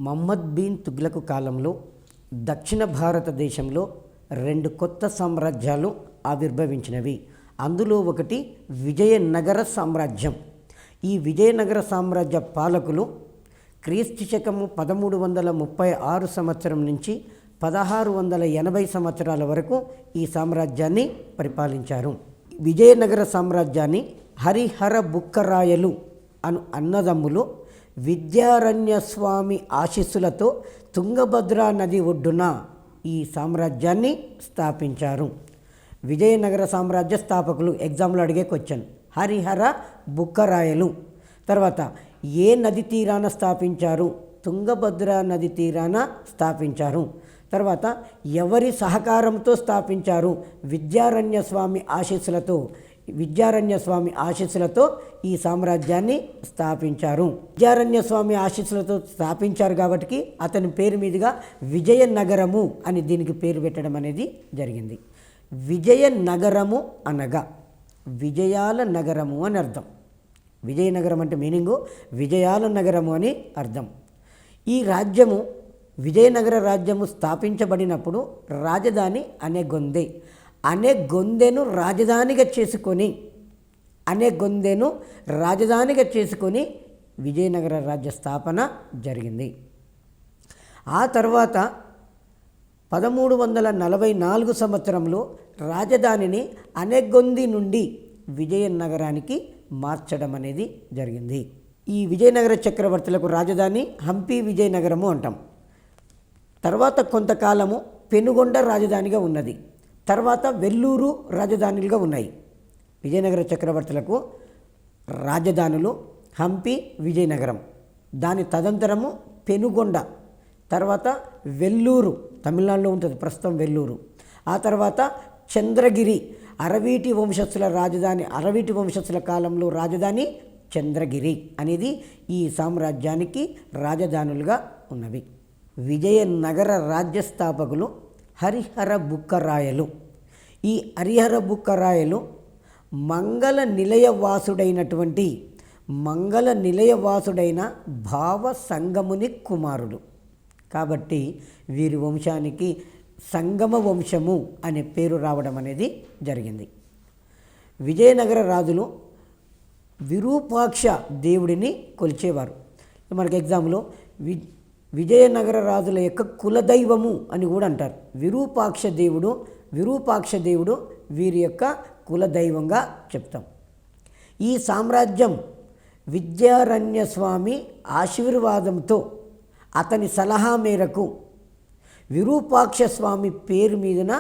Mohammed bin Tughlaq కాలంలో దక్షిణ భారతదేశంలో రెండు కొత్త సామ్రాజ్యాలు ఆవిర్భవించినవి. అందులో ఒకటి విజయనగర సామ్రాజ్యం. ఈ విజయనగర సామ్రాజ్య పాలకులు క్రీస్తు శకము 1336 సంవత్సరం నుంచి 1680 సంవత్సరాల వరకు ఈ సామ్రాజ్యాన్ని పరిపాలించారు. విజయనగర సామ్రాజ్యాన్ని హరిహర బుక్కరాయలు అన్నదమ్ములు విద్యారణ్య స్వామి ఆశీస్సులతో తుంగభద్రా నది ఒడ్డున ఈ సామ్రాజ్యాన్ని స్థాపించారు. విజయనగర సామ్రాజ్య స్థాపకులు ఎగ్జామ్లో అడిగే క్వశ్చన్ హరిహర బుక్కరాయలు. తర్వాత ఏ నది తీరాన స్థాపించారు? తుంగభద్రా నది తీరాన స్థాపించారు. తర్వాత ఎవరి సహకారంతో స్థాపించారు? విద్యారణ్య స్వామి ఆశీస్సులతో ఈ సామ్రాజ్యాన్ని స్థాపించారు. విద్యారణ్య స్వామి ఆశీస్సులతో స్థాపించారు కాబట్టి అతని పేరు మీదుగా విజయనగరము అని దీనికి పేరు పెట్టడం అనేది జరిగింది. విజయనగరము అనగా విజయాల నగరము అని అర్థం. విజయనగరం అంటే మీనింగు విజయాల నగరము అని అర్థం. ఈ రాజ్యము విజయనగర రాజ్యము స్థాపించబడినప్పుడు రాజధాని అనేగొందెను రాజధానిగా చేసుకొని విజయనగర రాజ్య స్థాపన జరిగింది. ఆ తర్వాత 1344 సంవత్సరంలో రాజధానిని అనేగొంది నుండి విజయనగరానికి మార్చడం అనేది జరిగింది. ఈ విజయనగర చక్రవర్తులకు రాజధాని హంపి విజయనగరము అంటాం. తర్వాత కొంతకాలము పెనుగొండ రాజధానిగా ఉన్నది. తర్వాత వెల్లూరు రాజధానులుగా ఉన్నాయి. విజయనగర చక్రవర్తులకు రాజధానులు హంపి విజయనగరం, దాని తదంతరము పెనుగొండ, తర్వాత వెల్లూరు తమిళనాడులో ఉంటుంది ప్రస్తుతం వెల్లూరు. ఆ తర్వాత చంద్రగిరి అరవీటి వంశస్థుల రాజధాని, అరవీటి వంశస్థుల కాలంలో రాజధాని చంద్రగిరి అనేది ఈ సామ్రాజ్యానికి రాజధానులుగా ఉన్నవి. విజయనగర రాజ్య స్థాపకులు హరిహర బుక్కరాయలు. ఈ హరిహర బుక్కరాయలు మంగళ నిలయవాసుడైన భావ సంగముని కుమారులు కాబట్టి వీరి వంశానికి సంగమ వంశము అనే పేరు రావడం అనేది జరిగింది. విజయనగర రాజులు విరూపాక్ష దేవుడిని కొలిచేవారు. మనకి ఎగ్జామ్లో విజయనగర రాజుల యొక్క కులదైవము అని కూడా అంటారు. విరూపాక్ష దేవుడు వీరి యొక్క కులదైవంగా చెప్తాం. ఈ సామ్రాజ్యం విద్యారణ్య స్వామి ఆశీర్వాదంతో అతని సలహా మేరకు విరూపాక్ష స్వామి పేరు మీదున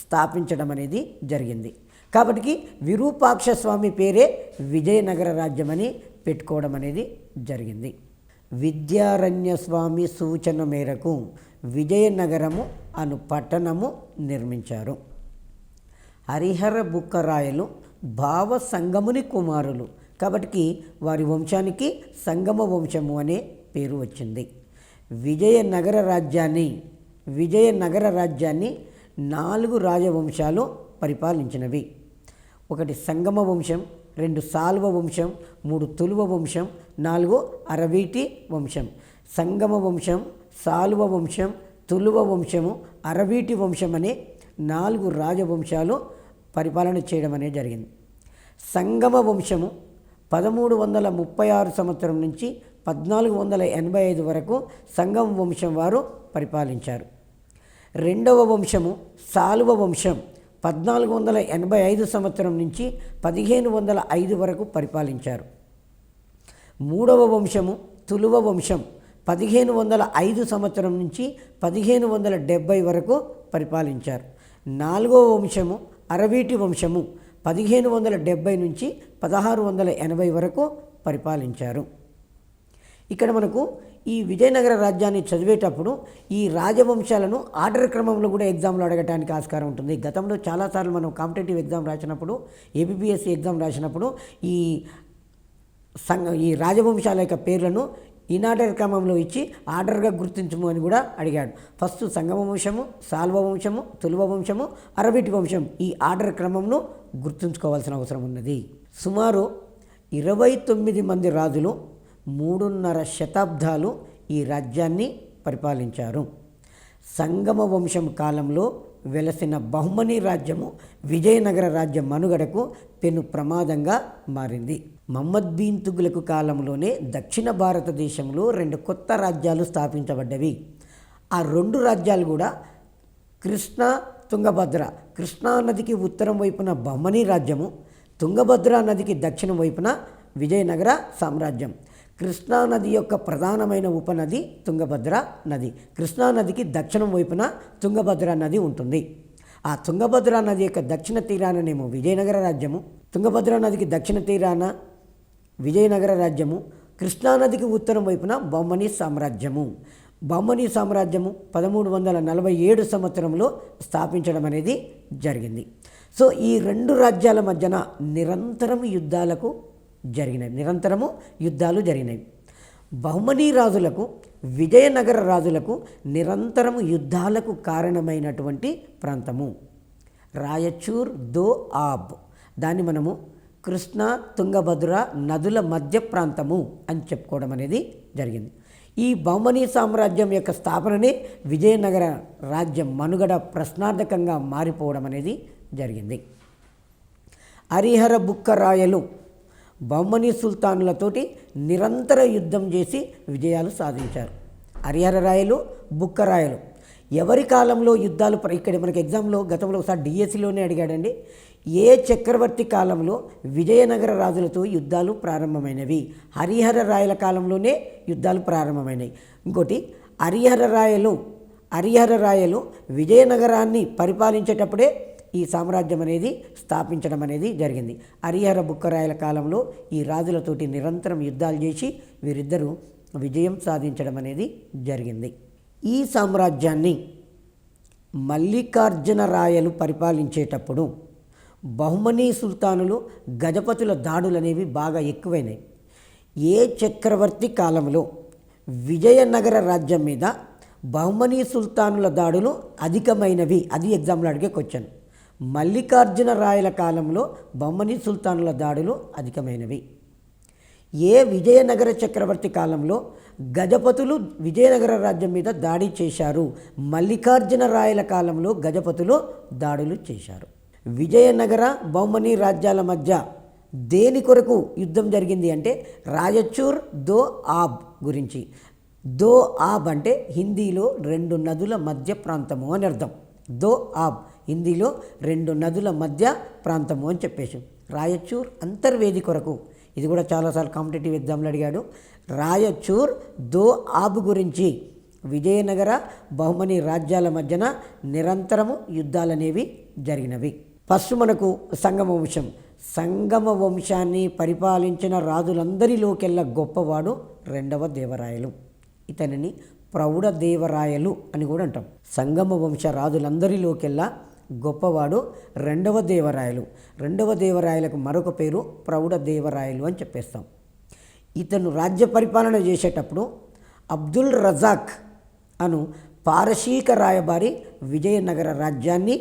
స్థాపించడం అనేది జరిగింది. కాబట్టి విరూపాక్ష స్వామి పేరే విజయనగర రాజ్యం అని పెట్టుకోవడం అనేది జరిగింది. విద్యారణ్య స్వామి సూచన మేరకు విజయనగరము అను పట్టణము నిర్మించారు. హరిహర బుక్కరాయలు భావ సంగముని కుమారులు కాబట్టి వారి వంశానికి సంగమ వంశము అనే పేరు వచ్చింది. విజయనగర రాజ్యాన్ని 4 రాజవంశాలు పరిపాలించినవి. 1 సంగమ వంశం, 2 సాల్వ వంశం, 3 తులువ వంశం, 4 అరవీటి వంశం. సంగమ వంశం, సాల్వ వంశం, తులువ వంశము, అరవీటి వంశం అనే 4 రాజవంశాలు పరిపాలన చేయడం అనేది జరిగింది. సంగమ వంశము 1336 సంవత్సరం నుంచి 1485 వరకు సంగమ వంశం వారు పరిపాలించారు. రెండవ వంశము సాల్వ వంశం 1485 సంవత్సరం నుంచి 1505 వరకు పరిపాలించారు. మూడవ వంశము తులువ వంశం 1505 సంవత్సరం నుంచి 1570 వరకు పరిపాలించారు. నాలుగవ వంశము అరవీటి వంశము 1570 నుంచి 1680 వరకు పరిపాలించారు. ఇక్కడ మనకు ఈ విజయనగర రాజ్యాన్ని చదివేటప్పుడు ఈ రాజవంశాలను ఆర్డర్ క్రమంలో కూడా ఎగ్జామ్లో అడగడానికి ఆస్కారం ఉంటుంది. గతంలో చాలాసార్లు మనం కాంపిటేటివ్ ఎగ్జామ్ రాసినప్పుడు, ఏబిపిఎస్సి ఎగ్జామ్ రాసినప్పుడు ఈ రాజవంశాల యొక్క పేర్లను ఇన్ఆర్డర్ క్రమంలో ఇచ్చి ఆర్డర్గా గుర్తించము అని కూడా అడిగాడు. ఫస్ట్ సంగమ వంశము, సాల్వ వంశము, తులువ వంశము, అరవీటి వంశం ఈ ఆర్డర్ క్రమంను గుర్తుంచుకోవాల్సిన అవసరం ఉన్నది. సుమారు 29 మంది రాజులు 3.5 శతాబ్దాలు ఈ రాజ్యాన్ని పరిపాలించారు. సంగమ వంశం కాలంలో వెలసిన బహుమనీ రాజ్యము విజయనగర రాజ్య మనుగడకు పెను ప్రమాదంగా మారింది. మహమ్మద్ బిన్ తుగ్లక్ కాలంలోనే దక్షిణ భారతదేశంలో 2 కొత్త రాజ్యాలు స్థాపించబడ్డవి. ఆ 2 రాజ్యాలు కూడా కృష్ణా తుంగభద్ర, కృష్ణా నదికి ఉత్తరం వైపున బహ్మనీ రాజ్యము, తుంగభద్ర నదికి దక్షిణం వైపున విజయనగర సామ్రాజ్యం. కృష్ణా నది యొక్క ప్రధానమైన ఉపనది తుంగభద్ర నది. కృష్ణా నదికి దక్షిణం వైపున తుంగభద్ర నది ఉంటుంది. ఆ తుంగభద్ర నది యొక్క దక్షిణ తీరాననేమో విజయనగర రాజ్యము, తుంగభద్ర నదికి దక్షిణ తీరాన విజయనగర రాజ్యము, కృష్ణానదికి ఉత్తరం వైపున బహ్మనీ సామ్రాజ్యము. బహ్మనీ సామ్రాజ్యము 1347 సంవత్సరంలో స్థాపించడం అనేది జరిగింది. సో ఈ 2 రాజ్యాల మధ్యన నిరంతరము యుద్ధాలు జరిగినాయి. బహుమనీ రాజులకు, విజయనగర రాజులకు నిరంతరము యుద్ధాలకు కారణమైనటువంటి ప్రాంతము రాయచూర్ దో ఆబ్. దాన్ని మనము కృష్ణా తుంగభద్ర నదుల మధ్య ప్రాంతము అని చెప్పుకోవడం అనేది జరిగింది. ఈ బహుమనీ సామ్రాజ్యం యొక్క స్థాపననే విజయనగర రాజ్యం మనుగడ ప్రశ్నార్థకంగా మారిపోవడం అనేది జరిగింది. హరిహర బుక్కరాయలు బహుమనీ సుల్తానులతోటి నిరంతర యుద్ధం చేసి విజయాలు సాధించారు. హరిహర రాయలు, బుక్కరాయలు ఎవరి కాలంలో యుద్ధాలు ఇక్కడ మనకి ఎగ్జామ్లో గతంలో ఒకసారి డిఎస్సిలోనే అడిగాడండి. ఏ చక్రవర్తి కాలంలో విజయనగర రాజులతో యుద్ధాలు ప్రారంభమైనవి? హరిహర రాయల కాలంలోనే యుద్ధాలు ప్రారంభమైనవి. ఇంకోటి హరిహర రాయలు విజయనగరాన్ని పరిపాలించేటప్పుడే ఈ సామ్రాజ్యం అనేది స్థాపించడం అనేది జరిగింది. హరిహర బుక్కరాయల కాలంలో ఈ రాజులతోటి నిరంతరం యుద్ధాలు చేసి వీరిద్దరూ విజయం సాధించడం అనేది జరిగింది. ఈ సామ్రాజ్యాన్ని మల్లికార్జున రాయలు పరిపాలించేటప్పుడు బహుమనీ సుల్తానులు, గజపతుల దాడులు అనేవి బాగా ఎక్కువైనాయి. ఏ చక్రవర్తి కాలంలో విజయనగర రాజ్యం మీద బహుమనీ సుల్తానుల దాడులు అధికమైనవి? అది ఎగ్జామ్లో అడిగే క్వశ్చన్. మల్లికార్జున రాయల కాలంలో బహుమనీ సుల్తానుల దాడులు అధికమైనవి. ఏ విజయనగర చక్రవర్తి కాలంలో గజపతులు విజయనగర రాజ్యం మీద దాడి చేశారు? మల్లికార్జున రాయల కాలంలో గజపతులు దాడులు చేశారు. విజయనగర బహుమనీ రాజ్యాల మధ్య దేని కొరకు యుద్ధం జరిగింది అంటే రాయచూర్ దో ఆబ్ గురించి. దో ఆబ్ అంటే హిందీలో 2 నదుల మధ్య ప్రాంతము అని అర్థం. దో ఆబ్ హిందీలో 2 నదుల మధ్య ప్రాంతము అని చెప్పేసి. రాయచూర్ అంతర్వేది కొరకు, ఇది కూడా చాలాసార్లు కాంపిటేటివ్ ఎగ్జామ్లో అడిగాడు. రాయచూర్ దో ఆబ్ గురించి విజయనగర బహుమనీ రాజ్యాల మధ్యన నిరంతరము యుద్ధాలనేవి జరిగినవి. ఫస్ట్ మనకు సంగమ వంశాన్ని పరిపాలించిన రాజులందరిలోకెల్లా గొప్పవాడు 2వ దేవరాయలు. ఇతనిని ప్రౌఢ దేవరాయలు అని కూడా అంటాం. సంగమ వంశ రాజులందరిలోకెల్లా గొప్పవాడు 2వ దేవరాయలు. 2వ దేవరాయలకు మరొక పేరు ప్రౌఢ దేవరాయలు అని చెప్పేస్తాం. ఇతను రాజ్య పరిపాలన చేసేటప్పుడు అబ్దుల్ రజాక్ అను పారశీక రాయబారి విజయనగర రాజ్యాన్ని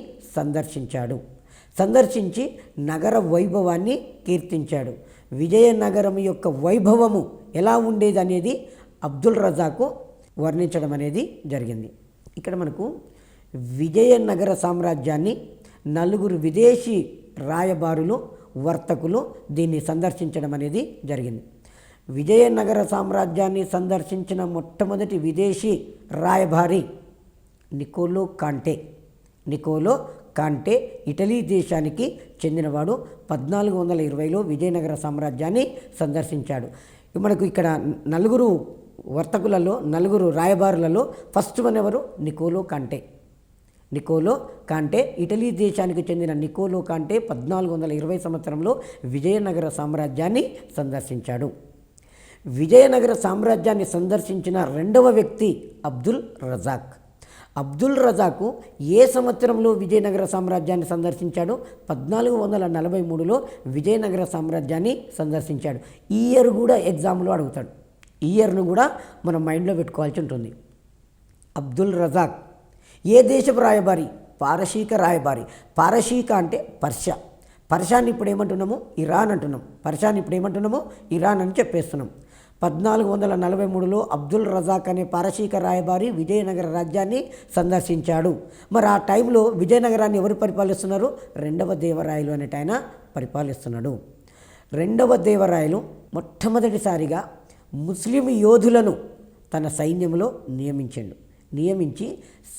సందర్శించి నగర వైభవాన్ని కీర్తించాడు. విజయనగరం యొక్క వైభవము ఎలా ఉండేది అనేది అబ్దుల్ రజాకు వర్ణించడం అనేది జరిగింది. ఇక్కడ మనకు విజయనగర సామ్రాజ్యాన్ని 4 విదేశీ రాయబారులు, వర్తకులు దీన్ని సందర్శించడం అనేది జరిగింది. విజయనగర సామ్రాజ్యాన్ని సందర్శించిన మొట్టమొదటి విదేశీ రాయబారి నికోలో కాంటే ఇటలీ దేశానికి చెందినవాడు. 1420లో విజయనగర సామ్రాజ్యాన్ని సందర్శించాడు. మనకు ఇక్కడ 4 వర్తకులలో, 4 రాయబారులలో ఫస్ట్ వన్ ఎవరు? నికోలో కాంటే ఇటలీ దేశానికి చెందిన నికోలో కాంటే 1420 సంవత్సరంలో విజయనగర సామ్రాజ్యాన్ని సందర్శించాడు. విజయనగర సామ్రాజ్యాన్ని సందర్శించిన 2వ వ్యక్తి అబ్దుల్ రజాకు ఏ సంవత్సరంలో విజయనగర సామ్రాజ్యాన్ని సందర్శించాడు? 1443లో విజయనగర సామ్రాజ్యాన్ని సందర్శించాడు. ఈ ఇయర్ కూడా ఎగ్జామ్లో అడుగుతాడు. ఈ ఇయర్ను కూడా మనం మైండ్లో పెట్టుకోవాల్సి ఉంటుంది. అబ్దుల్ రజాక్ ఏ దేశపు రాయబారి? పారశీక రాయబారి. పారశీక అంటే పర్షాన్ని ఇప్పుడు ఏమంటున్నాము? ఇరాన్ అంటున్నాం. పర్షాన్ని ఇప్పుడు ఏమంటున్నాము? ఇరాన్ అని చెప్పేస్తున్నాం. 1443లో అబ్దుల్ రజాక్ అనే పారసీక రాయబారి విజయనగర రాజ్యాన్ని సందర్శించాడు. మరి ఆ టైంలో విజయనగరాన్ని ఎవరు పరిపాలిస్తున్నారు? రెండవ దేవరాయలు అనేట ఆయన పరిపాలిస్తున్నాడు. రెండవ దేవరాయలు మొట్టమొదటిసారిగా ముస్లిం యోధులను తన సైన్యంలో నియమించి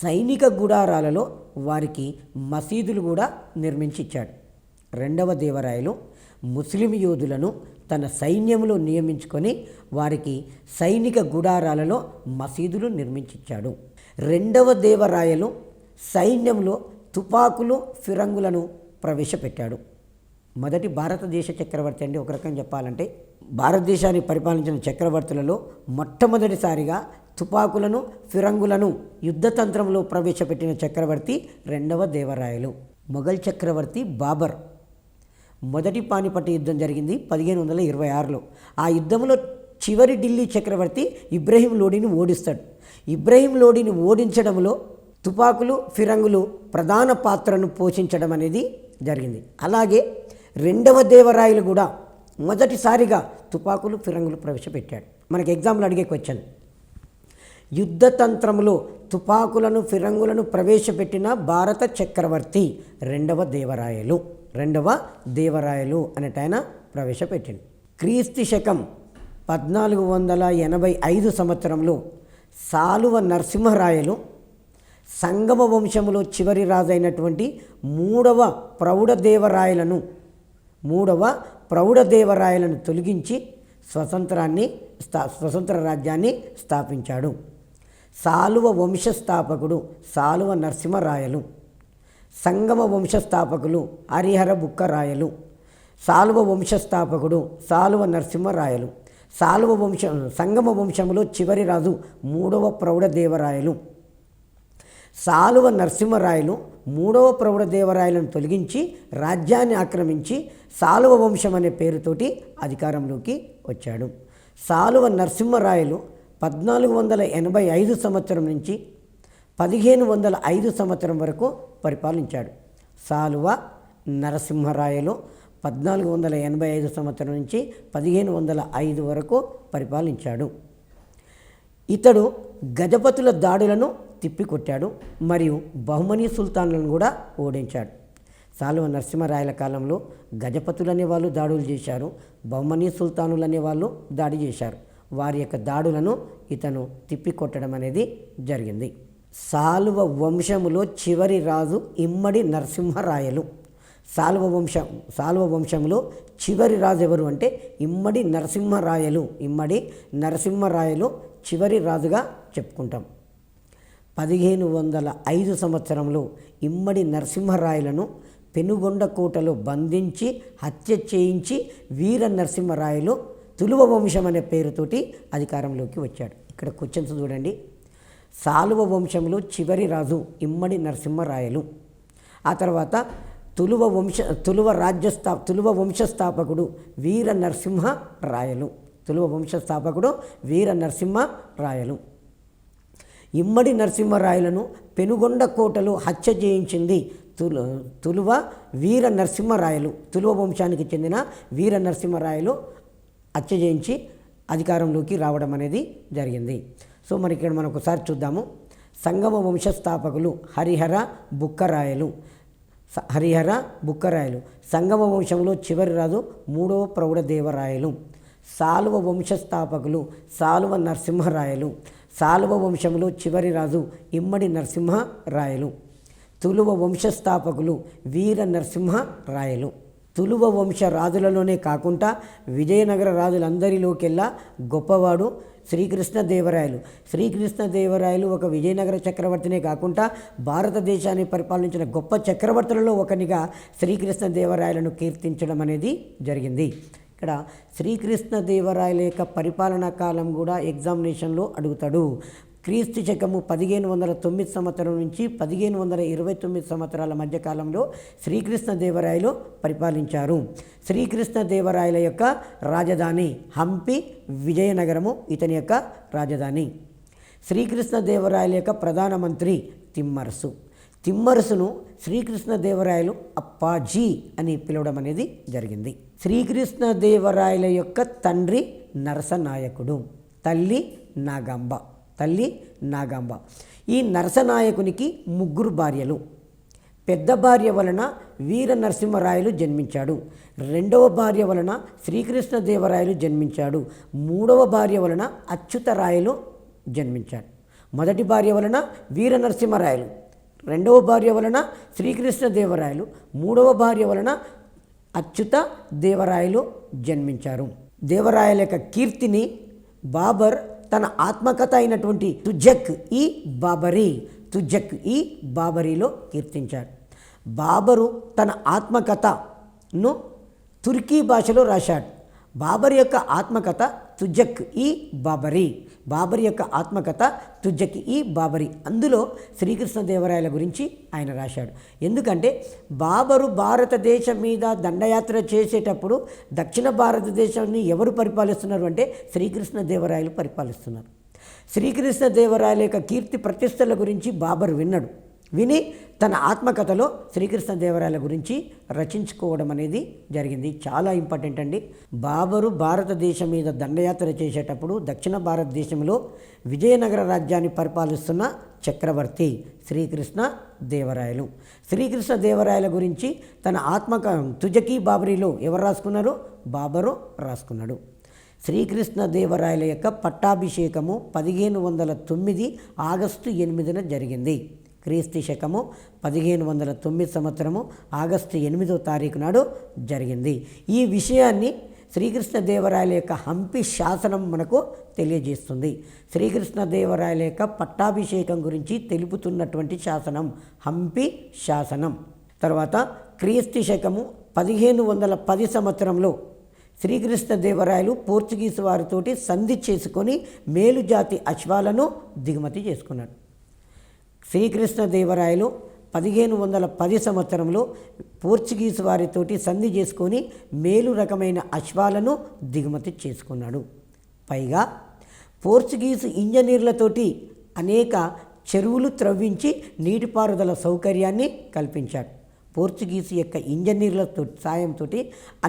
సైనిక గుడారాలలో వారికి మసీదులు కూడా నిర్మించి ఇచ్చాడు. రెండవ దేవరాయలు ముస్లిం యోధులను తన సైన్యంలో నియమించుకొని వారికి సైనిక గుడారాలలో మసీదులు నిర్మించిచ్చాడు. రెండవ దేవరాయలు సైన్యంలో తుపాకులు ఫిరంగులను ప్రవేశపెట్టాడు. మొదటి భారతదేశ చక్రవర్తి అండి. ఒక రకంగా చెప్పాలంటే భారతదేశాన్ని పరిపాలించిన చక్రవర్తులలో మొట్టమొదటిసారిగా తుపాకులను ఫిరంగులను యుద్ధతంత్రంలో ప్రవేశపెట్టిన చక్రవర్తి రెండవ దేవరాయలు. మొఘల్ చక్రవర్తి బాబర్ మొదటి పానిపట్టు యుద్ధం జరిగింది 1526లో. ఆ యుద్ధంలో చివరి ఢిల్లీ చక్రవర్తి ఇబ్రహీం లోడీని ఓడిస్తాడు. ఇబ్రహీం లోడీని ఓడించడంలో తుపాకులు ఫిరంగులు ప్రధాన పాత్రను పోషించడం అనేది జరిగింది. అలాగే రెండవ దేవరాయలు కూడా మొదటిసారిగా తుపాకులు ఫిరంగులు ప్రవేశపెట్టాడు. మనకి ఎగ్జామ్లో అడిగే క్వశ్చన్, యుద్ధతంత్రంలో తుపాకులను ఫిరంగులను ప్రవేశపెట్టిన భారత చక్రవర్తి రెండవ దేవరాయలు అనేట ఆయన ప్రవేశపెట్టింది. క్రీస్తు శకం 1485 సంవత్సరంలో సాలువ నరసింహరాయలు సంగమ వంశంలో చివరి రాజైనటువంటి మూడవ ప్రౌఢదేవరాయలను తొలగించి స్వతంత్ర రాజ్యాన్ని స్థాపించాడు. సాలువ వంశస్థాపకుడు సాలువ నరసింహరాయలు, సంగమ వంశస్థాపకులు హరిహర బుక్కరాయలు. సాలువ వంశస్థాపకుడు సాలువ నరసింహరాయలు. సంగమ వంశంలో చివరి రాజు మూడవ ప్రౌఢదేవరాయలు. సాలువ నరసింహరాయలు మూడవ ప్రౌఢదేవరాయలను తొలగించి రాజ్యాన్ని ఆక్రమించి సాలువ వంశం అనే పేరుతోటి అధికారంలోకి వచ్చాడు. సాలువ నరసింహరాయలు 1485 సంవత్సరం నుంచి 1505 సంవత్సరం వరకు పరిపాలించాడు. సాలువ నరసింహరాయలు 1485 సంవత్సరం నుంచి 1505 వరకు పరిపాలించాడు. ఇతడు గజపతుల దాడులను తిప్పికొట్టాడు మరియు బహుమనీ సుల్తాన్లను కూడా ఓడించాడు. సాలువ నరసింహరాయల కాలంలో గజపతులు అనేవాళ్ళు దాడులు చేశారు, బహుమనీ సుల్తానులు అనేవాళ్ళు దాడి చేశారు. వారి యొక్క దాడులను ఇతను తిప్పికొట్టడం అనేది జరిగింది. సాలువ వంశములో చివరి రాజు ఇమ్మడి నరసింహరాయలు. సాలువ వంశంలో చివరి రాజు ఎవరు అంటే ఇమ్మడి నరసింహరాయలు చివరి రాజుగా చెప్పుకుంటాం. 1505 సంవత్సరంలో ఇమ్మడి నరసింహరాయలను పెనుగొండ కోటలో బంధించి హత్య చేయించి వీర నరసింహరాయలు తులువ వంశం అనే పేరుతోటి అధికారంలోకి వచ్చాడు. ఇక్కడ క్వశ్చన్స్ చూడండి. సాలువ వంశంలో చివరి రాజు ఇమ్మడి నరసింహరాయలు. ఆ తర్వాత తులువ వంశస్థాపకుడు వీర నరసింహరాయలు. ఇమ్మడి నరసింహరాయలను పెనుగొండ కోటలో హత్య చేయించింది తులువ వీర నరసింహరాయలు. తులువ వంశానికి చెందిన వీర నరసింహరాయలు హత్య చేయించి అధికారంలోకి రావడం అనేది జరిగింది. సో మరి ఇక్కడ మనం ఒకసారి చూద్దాము. సంగమ వంశస్థాపకులు హరిహర బుక్కరాయలు. సంగమ వంశంలో చివరి రాజు మూడవ ప్రౌఢదేవరాయలు. సాలువ వంశస్థాపకులు సాలువ నరసింహరాయలు. సాలువ వంశంలో చివరి రాజు ఇమ్మడి నరసింహరాయలు. తులువ వంశస్థాపకులు వీర నరసింహరాయలు. తులువ వంశ రాజులలోనే కాకుండా విజయనగర రాజులందరిలోకెల్లా గొప్పవాడు శ్రీకృష్ణదేవరాయలు ఒక విజయనగర చక్రవర్తినే కాకుండా భారతదేశాన్ని పరిపాలించిన గొప్ప చక్రవర్తులలో ఒకనిగా శ్రీకృష్ణదేవరాయలను కీర్తించడం అనేది జరిగింది. ఇక్కడ శ్రీకృష్ణదేవరాయల యొక్క పరిపాలనా కాలం కూడా ఎగ్జామినేషన్లో అడుగుతాడు. క్రీస్తు శకము 1509 సంవత్సరం నుంచి 1529 సంవత్సరాల మధ్యకాలంలో శ్రీకృష్ణదేవరాయలు పరిపాలించారు. శ్రీకృష్ణదేవరాయల యొక్క రాజధాని హంపి, విజయనగరము ఇతని యొక్క రాజధాని. శ్రీకృష్ణదేవరాయల యొక్క ప్రధానమంత్రి తిమ్మరసు. తిమ్మరుసును శ్రీకృష్ణదేవరాయలు అప్పాజీ అని పిలవడం అనేది జరిగింది. శ్రీకృష్ణదేవరాయల యొక్క తండ్రి నరసనాయకుడు, తల్లి నాగాంబ. ఈ నరసనాయకునికి 3 భార్యలు. పెద్ద భార్య వలన వీర నరసింహరాయలు జన్మించాడు. రెండవ భార్య వలన శ్రీకృష్ణదేవరాయలు జన్మించాడు. మూడవ భార్య వలన అచ్యుతరాయలు జన్మించాడు. మొదటి భార్య వలన వీర నరసింహరాయలు, రెండవ భార్య వలన శ్రీకృష్ణదేవరాయలు, మూడవ భార్య వలన అచ్యుత దేవరాయలు జన్మించారు. దేవరాయల యొక్క కీర్తిని బాబర్ తన ఆత్మకథ అయినటువంటి తుజక్ ఈ బాబరీలో కీర్తించాడు. బాబరు తన ఆత్మకథను తుర్కీ భాషలో రాశాడు. బాబర్ యొక్క ఆత్మకథ తుజక్ ఈ బాబరీ. అందులో శ్రీకృష్ణదేవరాయల గురించి ఆయన రాశాడు. ఎందుకంటే బాబరు భారతదేశం మీద దండయాత్ర చేసేటప్పుడు దక్షిణ భారతదేశాన్ని ఎవరు పరిపాలిస్తున్నారు అంటే శ్రీకృష్ణదేవరాయలు పరిపాలిస్తున్నారు. శ్రీకృష్ణదేవరాయల యొక్క కీర్తి ప్రతిష్టల గురించి బాబరు విని తన ఆత్మకథలో శ్రీకృష్ణదేవరాయల గురించి రచించుకోవడం అనేది జరిగింది. చాలా ఇంపార్టెంట్ అండి. బాబరు భారతదేశం మీద దండయాత్ర చేసేటప్పుడు దక్షిణ భారతదేశంలో విజయనగర రాజ్యాన్ని పరిపాలిస్తున్న చక్రవర్తి శ్రీకృష్ణదేవరాయలు. శ్రీకృష్ణదేవరాయల గురించి తన తుజకీ బాబరీలో ఎవరు రాసుకున్నారు? బాబరు రాసుకున్నాడు. శ్రీకృష్ణదేవరాయల యొక్క పట్టాభిషేకము 1509 ఆగస్టు 8న జరిగింది. క్రీస్తు శకము 1509 సంవత్సరము ఆగస్టు 8వ తారీఖు నాడు జరిగింది. ఈ విషయాన్ని శ్రీకృష్ణదేవరాయల యొక్క హంపి శాసనం మనకు తెలియజేస్తుంది. శ్రీకృష్ణదేవరాయల యొక్క పట్టాభిషేకం గురించి తెలుపుతున్నటువంటి శాసనం హంపి శాసనం. తర్వాత క్రీస్తు శకము 1510 సంవత్సరంలో శ్రీకృష్ణదేవరాయలు పోర్చుగీసు వారితోటి సంధి చేసుకొని మేలుజాతి అశ్వాలను దిగుమతి చేసుకున్నాడు. శ్రీకృష్ణదేవరాయలు 1510 సంవత్సరంలో పోర్చుగీసు వారితోటి సంధి చేసుకొని మేలు రకమైన అశ్వాలను దిగుమతి చేసుకున్నాడు. పైగా పోర్చుగీసు ఇంజనీర్లతోటి అనేక చెరువులు త్రవ్వించి నీటిపారుదల సౌకర్యాన్ని కల్పించాడు. పోర్చుగీసు యొక్క ఇంజనీర్ల సాయంతో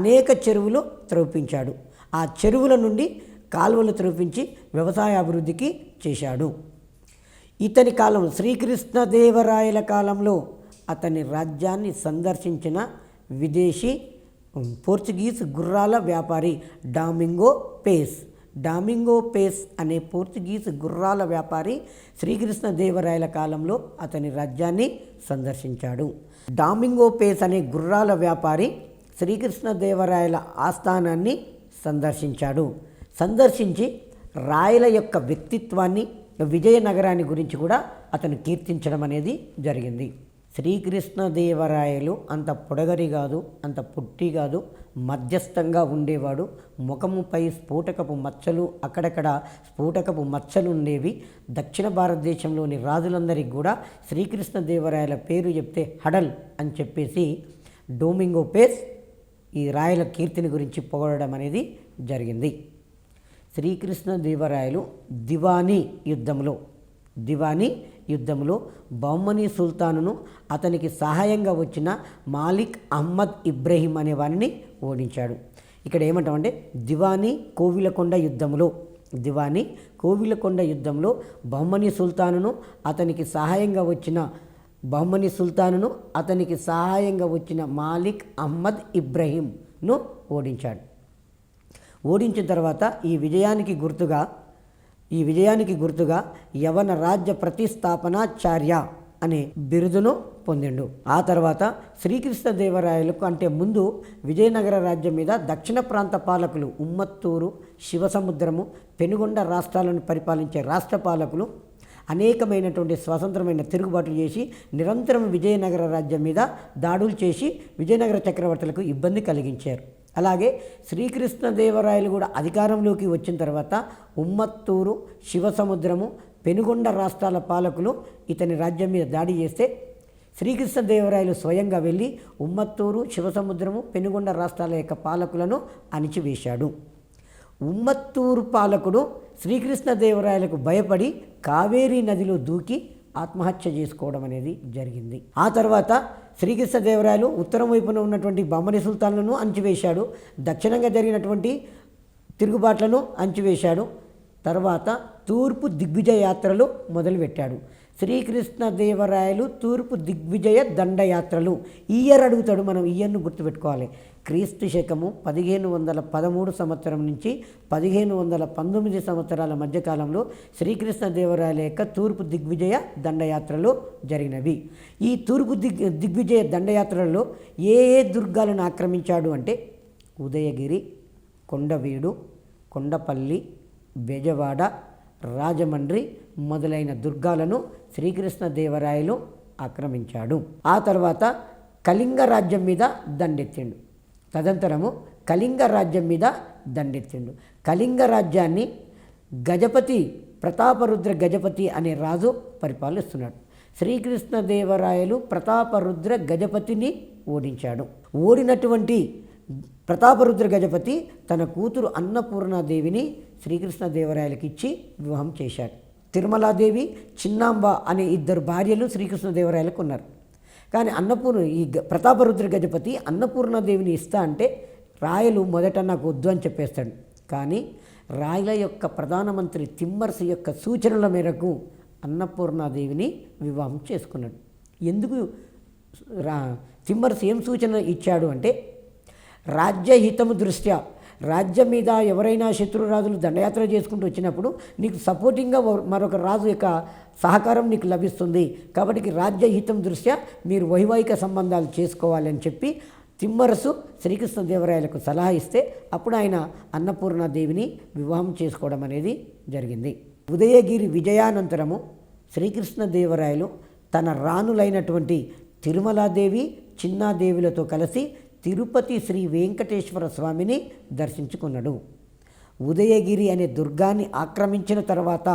అనేక చెరువులు త్రవ్వించాడు. ఆ చెరువుల నుండి కాలువలు త్రవ్వించి వ్యవసాయ అభివృద్ధికి చేశాడు. ఇతని కాలంలో శ్రీకృష్ణదేవరాయల కాలంలో అతని రాజ్యాన్ని సందర్శించిన విదేశీ పోర్చుగీస్ గుర్రాల వ్యాపారి డామింగో పేస్ అనే పోర్చుగీస్ గుర్రాల వ్యాపారి శ్రీకృష్ణదేవరాయల కాలంలో అతని రాజ్యాన్ని సందర్శించాడు. డామింగో పేస్ అనే గుర్రాల వ్యాపారి శ్రీకృష్ణదేవరాయల ఆస్థానాన్ని సందర్శించి రాయల యొక్క వ్యక్తిత్వాన్ని, విజయనగరాన్ని గురించి కూడా అతను కీర్తించడం అనేది జరిగింది. శ్రీకృష్ణదేవరాయలు అంత పొడగరి కాదు, అంత పొట్టి కాదు, మధ్యస్థంగా ఉండేవాడు. ముఖముపై అక్కడక్కడ స్ఫోటకపు మచ్చలు ఉండేవి. దక్షిణ భారతదేశంలోని రాజులందరికీ కూడా శ్రీకృష్ణదేవరాయల పేరు చెప్తే హడల్ అని చెప్పేసి డోమింగో పేస్ ఈ రాయల కీర్తిని గురించి పొగడడం అనేది జరిగింది. శ్రీకృష్ణదేవరాయలు దివానీ యుద్ధంలో బహ్మనీ సుల్తానును అతనికి సహాయంగా వచ్చిన మాలిక్ అహ్మద్ ఇబ్రహీం అనే వారిని ఓడించాడు. ఇక్కడ ఏమంటామంటే దివానీ కోవిలకొండ యుద్ధంలో బహ్మనీ సుల్తానును అతనికి సహాయంగా వచ్చిన మాలిక్ అహ్మద్ ఇబ్రహీంను ఓడించాడు. ఓడించిన తర్వాత ఈ విజయానికి గుర్తుగా యవన రాజ్య ప్రతిష్టాపనాచార్య అనే బిరుదును పొందిండు. ఆ తర్వాత శ్రీకృష్ణదేవరాయలకు అంటే ముందు విజయనగర రాజ్యం మీద దక్షిణ ప్రాంత పాలకులు ఉమ్మత్తూరు, శివసముద్రము, పెనుగొండ రాష్ట్రాలను పరిపాలించే రాష్ట్ర పాలకులు అనేకమైనటువంటి స్వతంత్రమైన తిరుగుబాట్లు చేసి నిరంతరం విజయనగర రాజ్యం మీద దాడులు చేసి విజయనగర చక్రవర్తులకు ఇబ్బంది కలిగించారు. అలాగే శ్రీకృష్ణదేవరాయలు కూడా అధికారంలోకి వచ్చిన తర్వాత ఉమ్మత్తూరు, శివసముద్రము, పెనుగొండ రాష్ట్రాల పాలకులు ఇతని రాజ్యం మీద దాడి చేస్తే శ్రీకృష్ణదేవరాయలు స్వయంగా వెళ్ళి ఉమ్మత్తూరు, శివసముద్రము, పెనుగొండ రాష్ట్రాల యొక్క పాలకులను అణిచివేశాడు. ఉమ్మత్తూరు పాలకుడు శ్రీకృష్ణదేవరాయలకు భయపడి కావేరీ నదిలో దూకి ఆత్మహత్య చేసుకోవడం అనేది జరిగింది. ఆ తర్వాత శ్రీకృష్ణదేవరాయలు ఉత్తరం వైపున ఉన్నటువంటి బహమనీ సుల్తాన్లను అణచివేశాడు. దక్షిణంగా జరిగినటువంటి తిరుగుబాట్లను అణచివేశాడు. తర్వాత తూర్పు దిగ్విజయ యాత్రలు మొదలుపెట్టాడు. శ్రీకృష్ణదేవరాయలు తూర్పు దిగ్విజయ దండయాత్రలు. ఇయర్ అడుగుతాడు, మనం ఇయర్ను గుర్తుపెట్టుకోవాలి. క్రీస్తు శకము 1513 సంవత్సరం నుంచి 1519 సంవత్సరాల మధ్యకాలంలో శ్రీకృష్ణదేవరాయల యొక్క తూర్పు దిగ్విజయ దండయాత్రలు జరిగినవి. ఈ తూర్పు దిగ్విజయ దండయాత్రలలో ఏ ఏ దుర్గాలను ఆక్రమించాడు అంటే ఉదయగిరి, కొండవీడు, కొండపల్లి, బెజవాడ, రాజమండ్రి మొదలైన దుర్గాలను శ్రీకృష్ణదేవరాయలు ఆక్రమించాడు. ఆ తర్వాత కళింగ రాజ్యం మీద దండెత్తిండు. తదంతరము కళింగ రాజ్యం మీద దండెత్తిండు. కళింగ రాజ్యాన్ని గజపతి, ప్రతాపరుద్ర గజపతి అనే రాజు పరిపాలిస్తున్నాడు. శ్రీకృష్ణదేవరాయలు ప్రతాపరుద్ర గజపతిని ఓడించాడు. ఓడినటువంటి ప్రతాపరుద్ర గజపతి తన కూతురు అన్నపూర్ణాదేవిని శ్రీకృష్ణదేవరాయలకి ఇచ్చి వివాహం చేశాడు. తిరుమలాదేవి, చిన్నాంబ అనే ఇద్దరు భార్యలు శ్రీకృష్ణదేవరాయలకు ఉన్నారు. కానీ ప్రతాపరుద్ర గజపతి అన్నపూర్ణాదేవిని ఇస్తా అంటే రాయలు మొదట నాకు వద్దు అని చెప్పేస్తాడు. కానీ రాయల యొక్క ప్రధానమంత్రి తిమ్మర్స్ యొక్క సూచనల మేరకు అన్నపూర్ణాదేవిని వివాహం చేసుకున్నాడు. ఎందుకు తిమ్మర్స్ ఏం సూచన ఇచ్చాడు అంటే రాజ్యహితము దృష్ట్యా, రాజ్యం మీద ఎవరైనా శత్రురాజులు దండయాత్ర చేసుకుంటూ వచ్చినప్పుడు నీకు సపోర్టింగ్గా మరొక రాజు యొక్క సహకారం నీకు లభిస్తుంది. కాబట్టి రాజ్యహితం దృష్ట్యా మీరు వైవాహిక సంబంధాలు చేసుకోవాలని చెప్పి తిమ్మరసు శ్రీకృష్ణదేవరాయలకు సలహా ఇస్తే అప్పుడు ఆయన అన్నపూర్ణాదేవిని వివాహం చేసుకోవడం అనేది జరిగింది. ఉదయగిరి విజయానంతరము శ్రీకృష్ణదేవరాయలు తన రాణులైనటువంటి తిరుమలాదేవి, చిన్నాదేవులతో కలిసి తిరుపతి శ్రీ వెంకటేశ్వర స్వామిని దర్శించుకున్నాడు. ఉదయగిరి అనే దుర్గాన్ని ఆక్రమించిన తర్వాత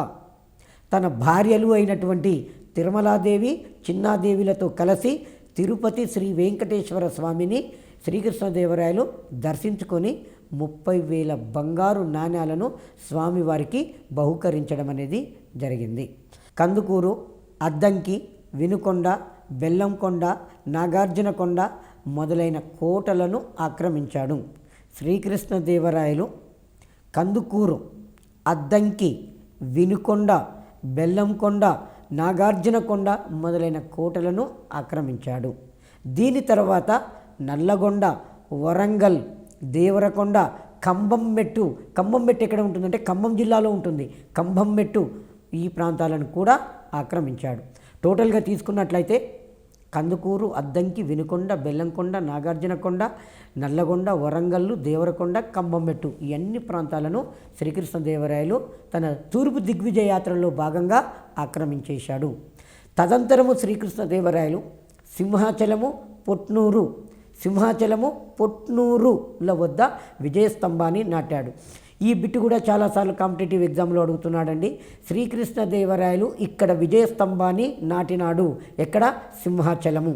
తన భార్యలు అయినటువంటి తిరుమలాదేవి, చిన్నాదేవులతో కలిసి తిరుపతి శ్రీ వెంకటేశ్వర స్వామిని శ్రీకృష్ణదేవరాయలు దర్శించుకొని 30,000 బంగారు నాణ్యాలను స్వామివారికి బహుకరించడం అనేది జరిగింది. కందుకూరు, అద్దంకి, వినుకొండ, బెల్లంకొండ, నాగార్జునకొండ మొదలైన కోటలను ఆక్రమించాడు. శ్రీకృష్ణదేవరాయలు కందుకూరు, అద్దంకి, వినుకొండ, బెల్లంకొండ, నాగార్జునకొండ మొదలైన కోటలను ఆక్రమించాడు. దీని తర్వాత నల్లగొండ, వరంగల్, దేవరకొండ, కంభంమెట్టు ఎక్కడ ఉంటుందంటే ఖమ్మం జిల్లాలో ఉంటుంది. కంభంమెట్టు ఈ ప్రాంతాలను కూడా ఆక్రమించాడు. టోటల్గా తీసుకున్నట్లయితే కందుకూరు, అద్దంకి, వినుకొండ, బెల్లంకొండ, నాగార్జునకొండ, నల్లగొండ, వరంగల్లు, దేవరకొండ, కంభంమెట్టు ఈ అన్ని ప్రాంతాలను శ్రీకృష్ణదేవరాయలు తన తూర్పు దిగ్విజయ యాత్రలో భాగంగా ఆక్రమించేశాడు. తదంతరము శ్రీకృష్ణదేవరాయలు సింహాచలము, పొట్నూరుల వద్ద విజయస్తంభాన్ని నాటాడు. ఈ బిట్టు కూడా చాలాసార్లు కాంపిటేటివ్ ఎగ్జామ్లో అడుగుతున్నాడండి. శ్రీకృష్ణదేవరాయలు ఇక్కడ విజయస్తంభాన్ని నాటినాడు. ఎక్కడ? సింహాచలము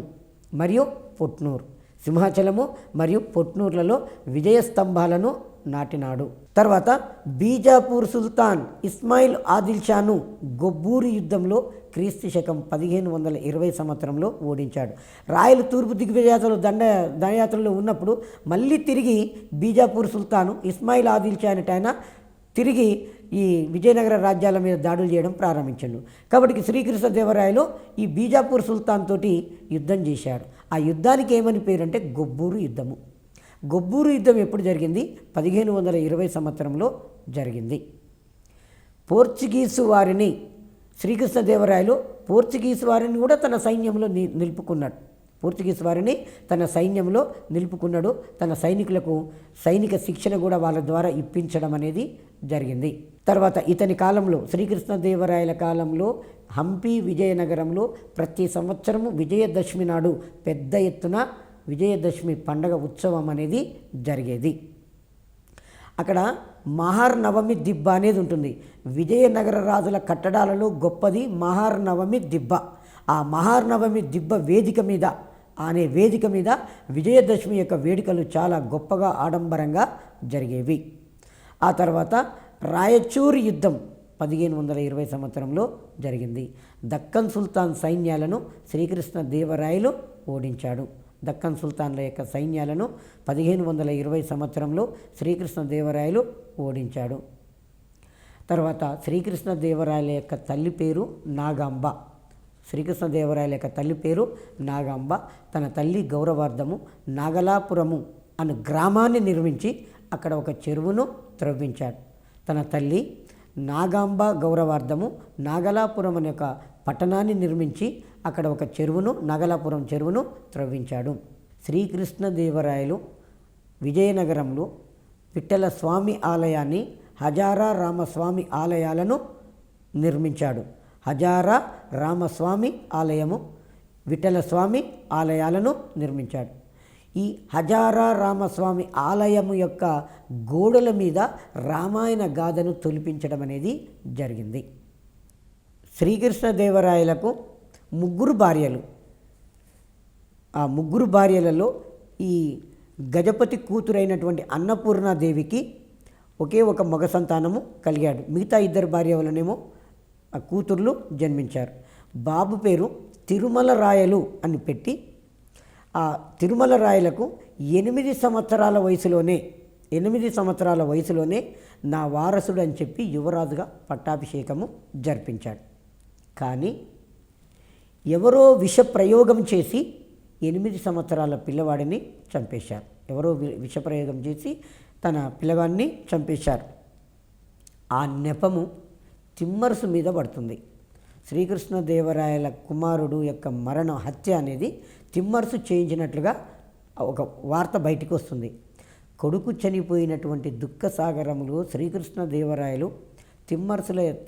మరియు పొట్నూరు. సింహాచలము మరియు పొట్నూర్లలో విజయస్తంభాలను నాటినాడు. తర్వాత బీజాపూర్ సుల్తాన్ ఇస్మాయిల్ ఆదిల్ షాను గొబ్బూరు యుద్ధంలో క్రీస్తు శకం 1520 సంవత్సరంలో ఓడించాడు. రాయలు తూర్పు దిగ్విజయాత్రలో దండయాత్రలో ఉన్నప్పుడు మళ్ళీ తిరిగి బీజాపూర్ సుల్తాను ఇస్మాయిల్ ఆదిల్ షా అనేటైనా తిరిగి ఈ విజయనగర రాజ్యాల మీద దాడులు చేయడం ప్రారంభించాడు. కాబట్టి శ్రీకృష్ణదేవరాయలు ఈ బీజాపూర్ సుల్తాన్ తోటి యుద్ధం చేశాడు. ఆ యుద్ధానికి ఏమని పేరు అంటే గొబ్బూరు యుద్ధము. గొబ్బూరు యుద్ధం ఎప్పుడు జరిగింది? 1520 సంవత్సరంలో జరిగింది. పోర్చుగీసు వారిని శ్రీకృష్ణదేవరాయలు కూడా తన సైన్యంలో నిలుపుకున్నాడు. పోర్చుగీస్ వారిని తన సైన్యంలో నిలుపుకున్నాడు. తన సైనికులకు సైనిక శిక్షణ కూడా వాళ్ళ ద్వారా ఇప్పించడం అనేది జరిగింది. తర్వాత ఇతని కాలంలో శ్రీకృష్ణదేవరాయల కాలంలో హంపి విజయనగరంలో ప్రతి సంవత్సరము విజయదశమి నాడు పెద్ద ఎత్తున విజయదశమి పండగ ఉత్సవం అనేది జరిగేది. అక్కడ మహార్నవమి దిబ్బ అనేది ఉంటుంది. విజయనగర రాజుల కట్టడాలలో గొప్పది మహార్నవమి దిబ్బ. ఆ మహార్నవమి దిబ్బ వేదిక మీద విజయదశమి యొక్క వేడుకలు చాలా గొప్పగా ఆడంబరంగా జరిగేవి. ఆ తర్వాత రాయచూరు యుద్ధం 1520 సంవత్సరంలో జరిగింది. దక్కన్ సుల్తాన్ సైన్యాలను శ్రీకృష్ణ దేవరాయలు ఓడించాడు. దక్కన్ సుల్తాన్ల యొక్క సైన్యాలను 1520 సంవత్సరంలో శ్రీకృష్ణ దేవరాయలు ఓడించాడు. తర్వాత శ్రీకృష్ణ దేవరాయల యొక్క తల్లి పేరు నాగాంబ. శ్రీకృష్ణ దేవరాయల యొక్క తల్లి పేరు నాగాంబ. తన తల్లి గౌరవార్థము నాగలాపురము అను గ్రామాన్ని నిర్మించి అక్కడ ఒక చెరువును త్రవ్వించాడు. తన తల్లి నాగాంబ గౌరవార్థము నాగలాపురం అనే ఒక పట్టణాన్ని నిర్మించి అక్కడ ఒక చెరువును, నాగలాపురం చెరువును త్రవ్వించాడు. శ్రీకృష్ణదేవరాయలు విజయనగరంలో విఠల స్వామి ఆలయాన్ని, హజారా రామస్వామి ఆలయాలను నిర్మించాడు. హజారా రామస్వామి ఆలయము, విఠల స్వామి ఆలయాలను నిర్మించాడు. ఈ హజారా రామస్వామి ఆలయము యొక్క గోడల మీద రామాయణ గాథను తొలిపించడం అనేది జరిగింది. శ్రీకృష్ణదేవరాయలకు 3 భార్యలు. ఆ 3 భార్యలలో ఈ గజపతి కూతురైనటువంటి అన్నపూర్ణాదేవికి ఒకే ఒక మగ సంతానము కలిగాడు. మిగతా 2 భార్య వలనేమో ఆ కూతుర్లు జన్మించారు. బాబు పేరు తిరుమల రాయలు అని పెట్టి ఆ తిరుమల రాయలకు 8 సంవత్సరాల వయసులోనే నా వారసుడు అని చెప్పి యువరాజుగా పట్టాభిషేకము జరిపించాడు. కానీ ఎవరో విష ప్రయోగం చేసి 8 సంవత్సరాల పిల్లవాడిని చంపేశారు. ఎవరో విషప్రయోగం చేసి తన పిల్లవాడిని చంపేశారు. ఆ నెపము తిమ్మరుసు మీద పడుతుంది. శ్రీకృష్ణదేవరాయల కుమారుడు యొక్క హత్య అనేది తిమ్మరుసు చేయించినట్లుగా ఒక వార్త బయటికి వస్తుంది. కొడుకు చనిపోయినటువంటి దుఃఖసాగరములో శ్రీకృష్ణదేవరాయలు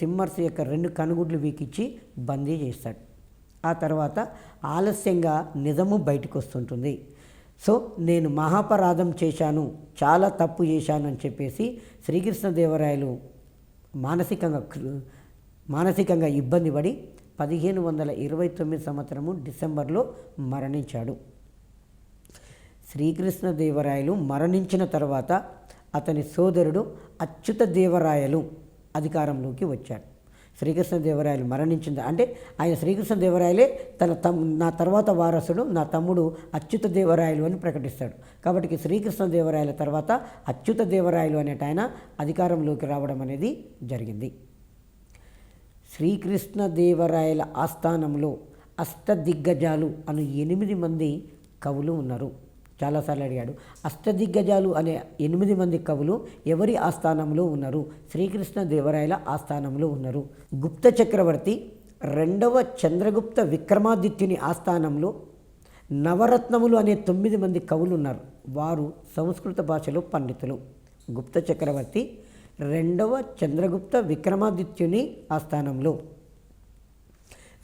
తిమ్మరుసు యొక్క 2 కనుగుడ్లు వీకిచ్చి బందీ చేస్తాడు. ఆ తర్వాత ఆలస్యంగా నిజము బయటకు వస్తుంటుంది. సో నేను మహాపరాధం చేశాను, చాలా తప్పు చేశాను అని చెప్పేసి శ్రీకృష్ణదేవరాయలు మానసికంగా ఇబ్బంది పడి 1529 సంవత్సరము డిసెంబర్లో మరణించాడు. శ్రీకృష్ణదేవరాయలు మరణించిన తర్వాత అతని సోదరుడు అచ్యుతదేవరాయలు అధికారంలోకి వచ్చాడు. శ్రీకృష్ణదేవరాయలు మరణించింది అంటే ఆయన శ్రీకృష్ణదేవరాయలే నా తర్వాత వారసుడు నా తమ్ముడు అచ్యుతదేవరాయలు అని ప్రకటిస్తాడు. కాబట్టి శ్రీకృష్ణదేవరాయల తర్వాత అచ్యుతదేవరాయలు అనేట ఆయన అధికారంలోకి రావడం అనేది జరిగింది. శ్రీకృష్ణదేవరాయల ఆస్థానంలో అష్టదిగ్గజాలు అను 8 మంది కవులు ఉన్నారు. చాలాసార్లు అడిగాడు. అష్టదిగ్గజాలు అనే 8 మంది కవులు ఎవరి ఆస్థానంలో ఉన్నారు? శ్రీకృష్ణదేవరాయల ఆస్థానంలో ఉన్నారు. గుప్త చక్రవర్తి 2వ చంద్రగుప్త విక్రమాదిత్యుని ఆస్థానంలో నవరత్నములు అనే 9 మంది కవులు ఉన్నారు. వారు సంస్కృత భాషలో పండితులు. గుప్త చక్రవర్తి 2వ చంద్రగుప్త విక్రమాదిత్యుని ఆస్థానంలో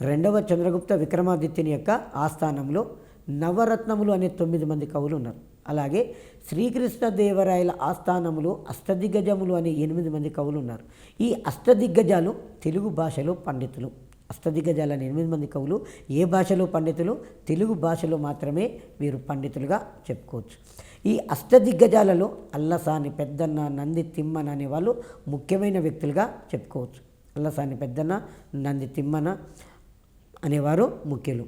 2వ చంద్రగుప్త విక్రమాదిత్యుని యొక్క ఆస్థానంలో నవరత్నములు అనే 9 మంది కవులు ఉన్నారు. అలాగే శ్రీకృష్ణదేవరాయల ఆస్థానంలో అష్టదిగ్గజములు అనే 8 మంది కవులు ఉన్నారు. ఈ అష్టదిగ్గజాలు తెలుగు భాషలో పండితులు. అష్టదిగ్గజాలు అనే 8 మంది కవులు ఏ భాషలో పండితులు? తెలుగు భాషలో మాత్రమే వీరు పండితులుగా చెప్పుకోవచ్చు. ఈ అష్టదిగ్గజాలలో అల్లసాని పెద్దన్న, నంది తిమ్మన అనే వాళ్ళు ముఖ్యమైన వ్యక్తులుగా చెప్పుకోవచ్చు. అల్లసాని పెద్దన్న, నంది తిమ్మన అనేవారు ముఖ్యులు.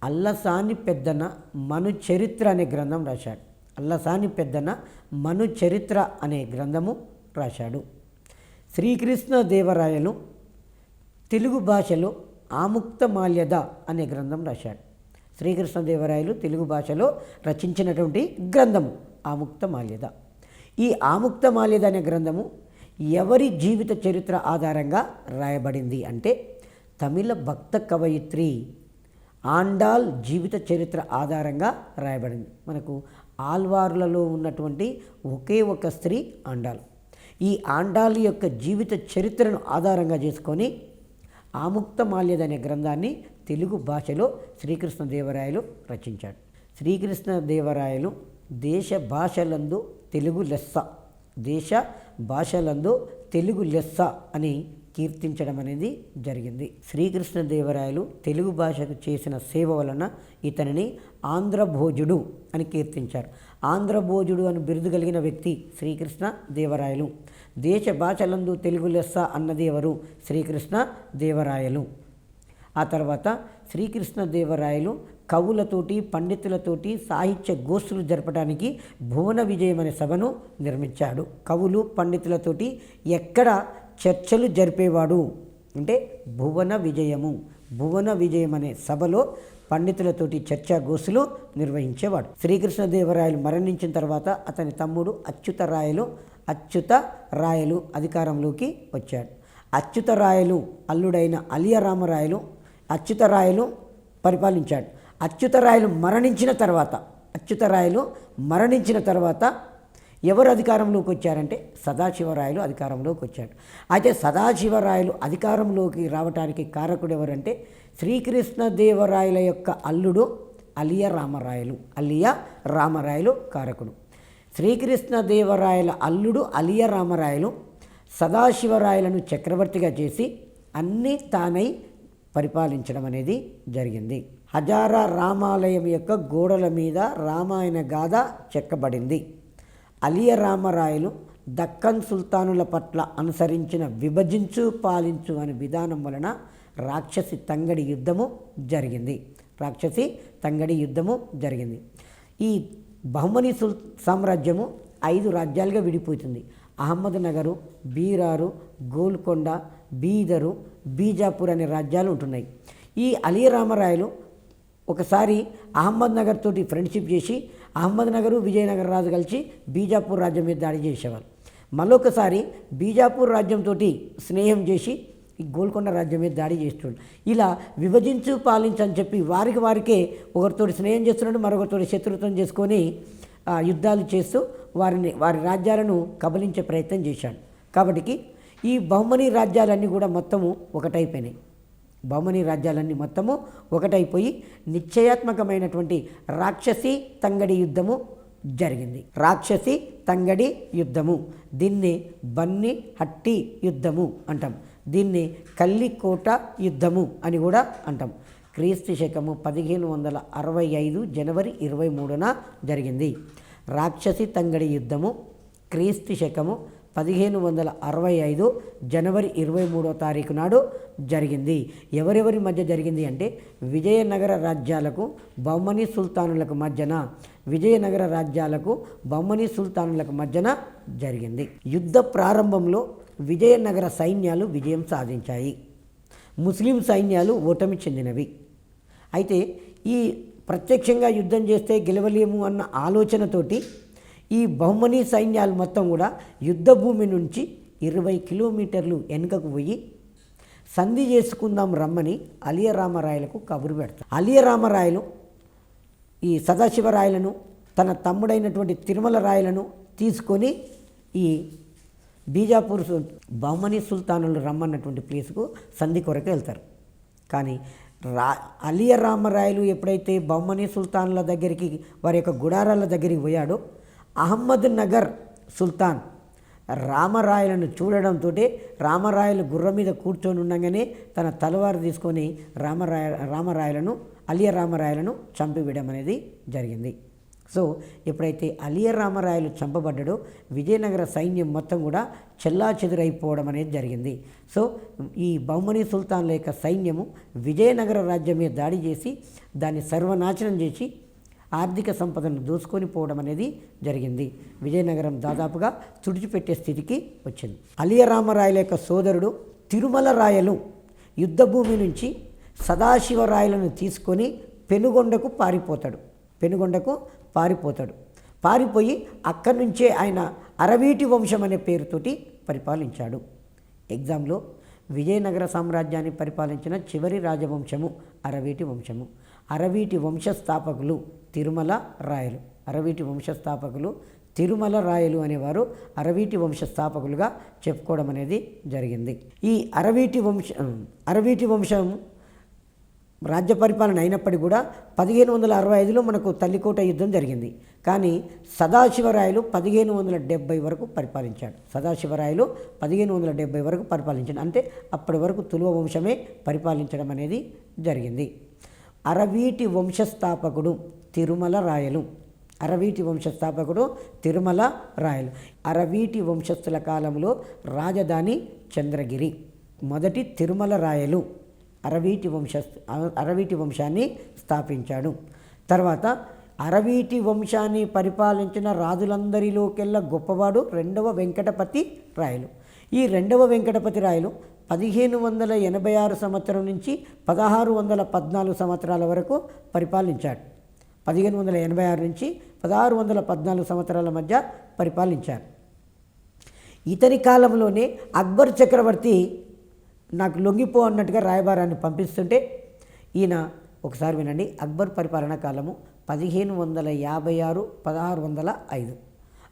అల్లసాని పెద్దన మను చరిత్ర అనే గ్రంథం రాశాడు. అల్లసాని పెద్దన మను చరిత్ర అనే గ్రంథము రాశాడు. శ్రీకృష్ణదేవరాయలు తెలుగు భాషలో ఆముక్తమాల్యద అనే గ్రంథం రాశాడు. శ్రీకృష్ణదేవరాయలు తెలుగు భాషలో రచించినటువంటి గ్రంథము ఆముక్తమాల్యద. ఈ ఆముక్తమాల్యద అనే గ్రంథము ఎవరి జీవిత చరిత్ర ఆధారంగా రాయబడింది అంటే తమిళ భక్త కవయిత్రి ఆండాల్ జీవిత చరిత్ర ఆధారంగా రాయబడింది. మనకు ఆల్వార్లలో ఉన్నటువంటి ఒకే ఒక స్త్రీ ఆండాల్. ఈ ఆండాల్ యొక్క జీవిత చరిత్రను ఆధారంగా చేసుకొని ఆముక్తమాల్యద అనే గ్రంథాన్ని తెలుగు భాషలో శ్రీకృష్ణదేవరాయలు రచించాడు. శ్రీకృష్ణదేవరాయలు దేశ భాషలందు తెలుగు లెస్స అని కీర్తించడం అనేది జరిగింది. శ్రీకృష్ణదేవరాయలు తెలుగు భాషకు చేసిన సేవ వలన ఇతనిని ఆంధ్రభోజుడు అని కీర్తించారు. ఆంధ్రభోజుడు అని బిరుదు కలిగిన వ్యక్తి శ్రీకృష్ణదేవరాయలు. దేశ భాషలందు తెలుగు లెస్స అన్నది ఎవరు? శ్రీకృష్ణ దేవరాయలు. ఆ తర్వాత శ్రీకృష్ణ దేవరాయలు కవులతోటి పండితులతోటి సాహిత్య గోష్ఠులు జరపడానికి భువన విజయం అనే సభను నిర్మించాడు. కవులు పండితులతోటి ఎక్కడ చర్చలు జరిపేవాడు అంటే భువన విజయం అనే సభలో పండితులతోటి చర్చా గోష్ఠులు నిర్వహించేవాడు. శ్రీకృష్ణదేవరాయలు మరణించిన తర్వాత అతని తమ్ముడు అచ్యుతరాయలు అధికారంలోకి వచ్చాడు. అచ్యుతరాయలు అల్లుడైన అలియరామరాయలు పరిపాలించాడు. అచ్యుతరాయలు మరణించిన తర్వాత ఎవరు అధికారంలోకి వచ్చారంటే సదాశివరాయలు అధికారంలోకి వచ్చాడు. అయితే సదాశివరాయలు అధికారంలోకి రావడానికి కారకుడు ఎవరంటే శ్రీకృష్ణదేవరాయల యొక్క అల్లుడు అలియ రామరాయలు కారకుడు. శ్రీకృష్ణదేవరాయల అల్లుడు అలియ రామరాయలు సదాశివరాయలను చక్రవర్తిగా చేసి అన్నీ తానై పరిపాలించడం అనేది జరిగింది. హజారా రామాలయం యొక్క గోడల మీద రామాయణ గాథ చెక్కబడింది. అలియ రామరాయలు దక్కన్ సుల్తానుల పట్ల అనుసరించిన విభజించు పాలించు అనే విధానం వలన రాక్షసి తంగడి యుద్ధము జరిగింది. ఈ బహుమనీ సామ్రాజ్యము 5 రాజ్యాలుగా విడిపోతుంది. అహ్మద్ నగరు, బీరారు, గోల్కొండ, బీదరు, బీజాపూర్ అనే రాజ్యాలు ఉంటున్నాయి. ఈ అలియ రామరాయలు ఒకసారి అహ్మద్ నగర్ తోటి ఫ్రెండ్షిప్ చేసి అహ్మద్ నగరు విజయనగర రాజు కలిసి బీజాపూర్ రాజ్యం మీద దాడి చేసేవారు. మళ్ళొకసారి బీజాపూర్ రాజ్యంతో స్నేహం చేసి ఈ గోల్కొండ రాజ్యం మీద దాడి చేస్తున్నాడు. ఇలా విభజించు పాలించు అని చెప్పి వారికే ఒకరితోటి స్నేహం చేస్తున్నాడు, మరొకరితోటి శత్రుత్వం చేసుకొని యుద్ధాలు చేస్తూ వారి రాజ్యాలను కబలించే ప్రయత్నం చేశాడు. కాబట్టి ఈ బహుమనీ రాజ్యాలన్నీ కూడా మొత్తము ఒకటైపోయి నిశ్చయాత్మకమైనటువంటి రాక్షసి తంగడి యుద్ధము జరిగింది. దీన్ని బన్ని హట్టి యుద్ధము అంటాం. దీన్ని కల్లికోట యుద్ధము అని కూడా అంటాం. క్రీస్తు శకము 1565 జనవరి 23న జరిగింది. రాక్షసి తంగడి యుద్ధము క్రీస్తు శకము 1565 జనవరి 23వ తారీఖు నాడు జరిగింది. ఎవరెవరి మధ్య జరిగింది అంటే విజయనగర రాజ్యాలకు బహుమనీ సుల్తానులకు మధ్యన జరిగింది. యుద్ధ ప్రారంభంలో విజయనగర సైన్యాలు విజయం సాధించాయి. ముస్లిం సైన్యాలు ఓటమి చెందినవి. అయితే ఈ ప్రత్యక్షంగా యుద్ధం చేస్తే గెలవలేము అన్న ఆలోచనతోటి ఈ బహుమనీ సైన్యాలు మొత్తం కూడా యుద్ధ భూమి నుంచి 20 కిలోమీటర్లు వెనుకకు పోయి సంధి చేసుకుందాం రమ్మని అలియ రామరాయలకు కబురు పెడతారు. అలియ రామరాయలు ఈ సదాశివరాయలను తన తమ్ముడైనటువంటి తిరుమల రాయలను తీసుకొని ఈ బీజాపూర్ బహుమనీ సుల్తానులు రమ్మన్నటువంటి ప్లేస్కు సంధి కొరకు వెళ్తారు. కానీ అలియ రామరాయలు ఎప్పుడైతే బహుమనీ సుల్తానుల దగ్గరికి వారి యొక్క గుడారాల దగ్గరికి పోయాడో అహ్మద్ నగర్ సుల్తాన్ రామరాయలను చూడడంతో రామరాయలు గుర్రం మీద కూర్చొని ఉండగానే తన తలవారు తీసుకొని అలియ రామరాయలను చంపివేయడం అనేది జరిగింది. సో ఎప్పుడైతే అలియ రామరాయలు చంపబడ్డాడో విజయనగర సైన్యం మొత్తం కూడా చెల్లాచెదురైపోవడం అనేది జరిగింది. సో ఈ బహుమనీ సుల్తాన్ల యొక్క సైన్యము విజయనగర రాజ్యం మీద దాడి చేసి దాన్ని సర్వనాశనం చేసి ఆర్థిక సంపదను దోసుకొని పోవడం అనేది జరిగింది. విజయనగరం దాదాపుగా తుడిచిపెట్టే స్థితికి వచ్చింది. అలియ రామరాయల యొక్క సోదరుడు తిరుమల రాయలు యుద్ధభూమి నుంచి సదాశివరాయలను తీసుకొని పెనుగొండకు పారిపోయి అక్కడి నుంచే ఆయన అరవీటి వంశం అనే పేరుతోటి పరిపాలించాడు. ఎగ్జామ్లో విజయనగర సామ్రాజ్యాన్ని పరిపాలించిన చివరి రాజవంశము అరవీటి వంశస్థాపకులు తిరుమల రాయలు అనేవారు అరవీటి వంశస్థాపకులుగా చెప్పుకోవడం అనేది జరిగింది. ఈ అరవీటి వంశం రాజ్య పరిపాలన అయినప్పటికీ కూడా 1565లో మనకు తల్లికోట యుద్ధం జరిగింది. కానీ సదాశివరాయలు 1570 వరకు పరిపాలించాడు. 1570 వరకు పరిపాలించాడు. అంటే అప్పటి వరకు తులువ వంశమే పరిపాలించడం అనేది జరిగింది. అరవీటి వంశస్థాపకుడు తిరుమల రాయలు అరవీటి వంశస్థాపకుడు తిరుమల రాయలు. అరవీటి వంశస్థుల కాలంలో రాజధాని చంద్రగిరి. మొదటి తిరుమల రాయలు అరవీటి వంశాన్ని స్థాపించాడు. తర్వాత అరవీటి వంశాన్ని పరిపాలించిన రాజులందరిలోకెల్లా గొప్పవాడు రెండవ వెంకటపతి రాయలు. ఈ రెండవ వెంకటపతి రాయలు 1586 సంవత్సరం నుంచి 1614 సంవత్సరాల వరకు పరిపాలించాడు. 1586 నుంచి 1614 సంవత్సరాల మధ్య పరిపాలించారు. ఇతని కాలంలోనే అక్బర్ చక్రవర్తి నాకు లొంగిపో అన్నట్టుగా రాయబారాన్ని పంపిస్తుంటే ఈయన ఒకసారి వినండి. అక్బర్ పరిపాలనా కాలము 1556 1605.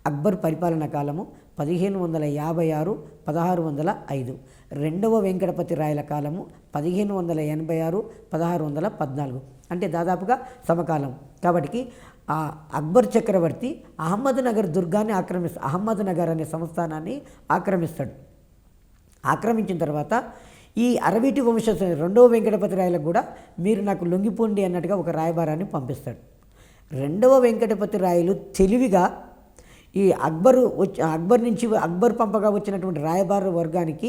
అక్బర్ పరిపాలనా కాలము 1556 1605. రెండవ వెంకటపతి రాయల కాలము 1586 1614. అంటే దాదాపుగా సమకాలం. కాబట్టి ఆ అక్బర్ చక్రవర్తి అహ్మద్నగర్ దుర్గాన్ని అహ్మద్నగర్ అనే సంస్థానాన్ని ఆక్రమిస్తాడు. ఆక్రమించిన తర్వాత ఈ అరవీటి రెండవ వెంకటపతి రాయలకు కూడా మీరు నాకు లొంగిపోండి అన్నట్టుగా ఒక రాయబారాన్ని పంపిస్తాడు. రెండవ వెంకటపతి రాయలు తెలివిగా ఈ అక్బర్ పంపగా వచ్చినటువంటి రాయబార వర్గానికి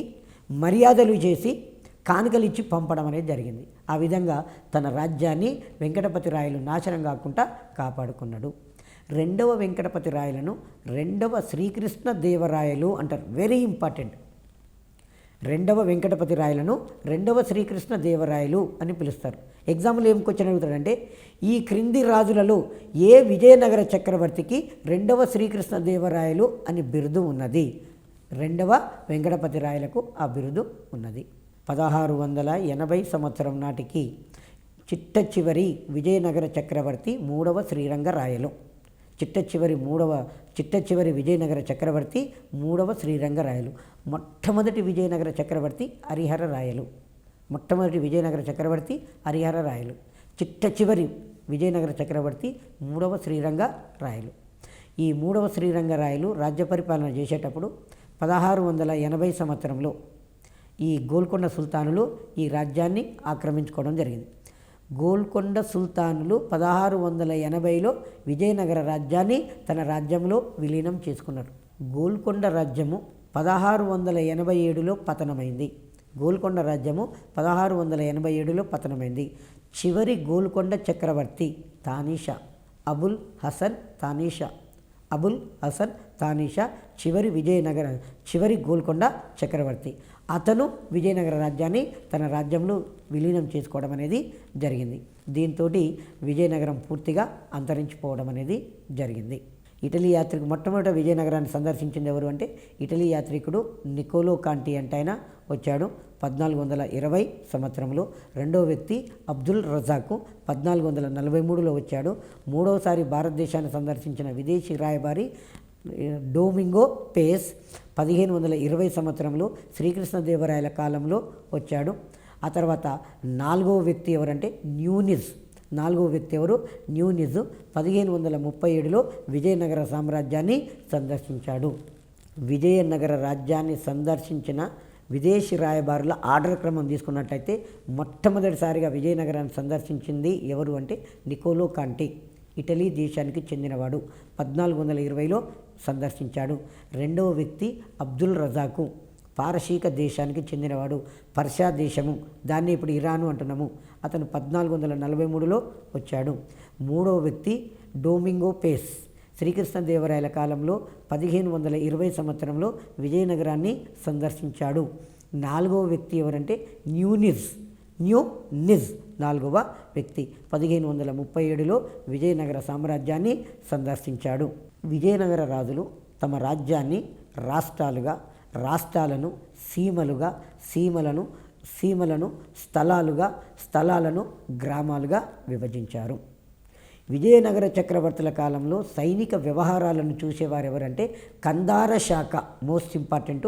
మర్యాదలు చేసి కానుకలు ఇచ్చి పంపడం అనేది జరిగింది. ఆ విధంగా తన రాజ్యాన్ని వెంకటపతి రాయలు నాశనం కాకుండా కాపాడుకున్నాడు. రెండవ వెంకటపతి రాయలను రెండవ శ్రీకృష్ణ దేవరాయలు అంటారు. Very important. రెండవ వెంకటపతి రాయలను రెండవ శ్రీకృష్ణ దేవరాయలు అని పిలుస్తారు. ఎగ్జాంపుల్ ఏం క్వశ్చన్ అడుగుతాడంటే, ఈ క్రింది రాజులలో ఏ విజయనగర చక్రవర్తికి రెండవ శ్రీకృష్ణ దేవరాయలు అని బిరుదు ఉన్నది? రెండవ వెంకటపతి రాయలకు ఆ బిరుదు ఉన్నది. 1680 సంవత్సరం నాటికి చిట్ట చివరి విజయనగర చక్రవర్తి మూడవ శ్రీరంగరాయలు. చిట్ట చివరి విజయనగర చక్రవర్తి మూడవ శ్రీరంగరాయలు. మొట్టమొదటి విజయనగర చక్రవర్తి హరిహర రాయలు. చిట్ట చివరి విజయనగర చక్రవర్తి మూడవ శ్రీరంగరాయలు. ఈ మూడవ శ్రీరంగరాయలు రాజ్య పరిపాలన చేసేటప్పుడు 1680 సంవత్సరంలో ఈ గోల్కొండ సుల్తానులు ఈ రాజ్యాన్ని ఆక్రమించుకోవడం జరిగింది. గోల్కొండ సుల్తానులు 1680లో విజయనగర రాజ్యాన్ని తన రాజ్యంలో విలీనం చేసుకున్నారు. గోల్కొండ రాజ్యము 1687లో పతనమైంది. గోల్కొండ రాజ్యము 1687లో పతనమైంది. చివరి గోల్కొండ చక్రవర్తి తానీషా, అబుల్ హసన్ తానీషా చివరి గోల్కొండ చక్రవర్తి. అతను విజయనగర రాజ్యాన్ని తన రాజ్యంలో విలీనం చేసుకోవడం అనేది జరిగింది. దీంతో విజయనగరం పూర్తిగా అంతరించిపోవడం అనేది జరిగింది. ఇటలీ యాత్రికుడు మొట్టమొదట విజయనగరాన్ని సందర్శించింది ఎవరు అంటే ఇటలీ యాత్రికుడు నికోలో కాంటి అంటే ఆయన వచ్చాడు 1420 సంవత్సరంలో. రెండవ వ్యక్తి అబ్దుల్ రజాకు 1443లో వచ్చాడు. మూడవసారి భారతదేశాన్ని సందర్శించిన విదేశీ రాయబారి డొమింగో పేస్ 1520 సంవత్సరంలో శ్రీకృష్ణదేవరాయల కాలంలో వచ్చాడు. ఆ తర్వాత నాలుగవ వ్యక్తి ఎవరు న్యూనిజ్ 1537లో విజయనగర సామ్రాజ్యాన్ని సందర్శించాడు. విజయనగర రాజ్యాన్ని సందర్శించిన విదేశీ రాయబారుల ఆర్డర్ క్రమం తీసుకున్నట్లయితే మొట్టమొదటిసారిగా విజయనగరాన్ని సందర్శించింది ఎవరు అంటే నికోలో కాంటి, ఇటలీ దేశానికి చెందినవాడు. 1420లో సందర్శించాడు. రెండవ వ్యక్తి అబ్దుల్ రజాకు, పారసీక దేశానికి చెందినవాడు. పర్షియా దేశము, దాన్ని ఇప్పుడు ఇరాను అంటున్నాము. అతను 1443లో వచ్చాడు. మూడవ వ్యక్తి డొమింగో పేస్, శ్రీకృష్ణదేవరాయల కాలంలో 1520 సంవత్సరంలో విజయనగరాన్ని సందర్శించాడు. నాలుగవ వ్యక్తి ఎవరంటే న్యూనిజ్ నాలుగవ వ్యక్తి 1537లో విజయనగర సామ్రాజ్యాన్ని సందర్శించాడు. విజయనగర రాజులు తమ రాజ్యాన్ని రాష్ట్రాలను సీమలను స్థలాలను గ్రామాలుగా విభజించారు. విజయనగర చక్రవర్తుల కాలంలో సైనిక వ్యవహారాలను చూసేవారు ఎవరంటే కందార శాఖ. Most important.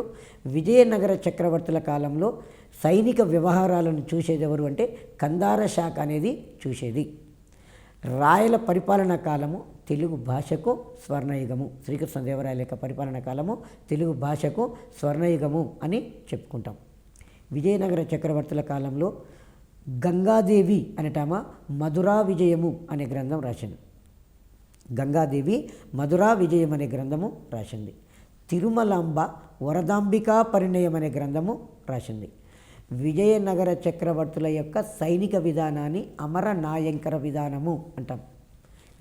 విజయనగర చక్రవర్తుల కాలంలో సైనిక వ్యవహారాలను చూసేది ఎవరు అంటే కందార శాఖ అనేది చూసేది. రాయల పరిపాలనా కాలము తెలుగు భాషకు స్వర్ణయుగము. శ్రీకృష్ణదేవరాయల యొక్క పరిపాలనా కాలము తెలుగు భాషకు స్వర్ణయుగము అని చెప్పుకుంటాం. విజయనగర చక్రవర్తుల కాలంలో గంగాదేవి అనేటామ మధురా విజయము అనే గ్రంథం రాసింది. గంగాదేవి మధురా విజయం అనే గ్రంథము రాసింది. తిరుమలాంబ వరదాంబికా పరిణయం అనే గ్రంథము రాసింది. విజయనగర చక్రవర్తుల యొక్క సైనిక విధానాన్ని అమర నాయంకర విధానము అంటాం.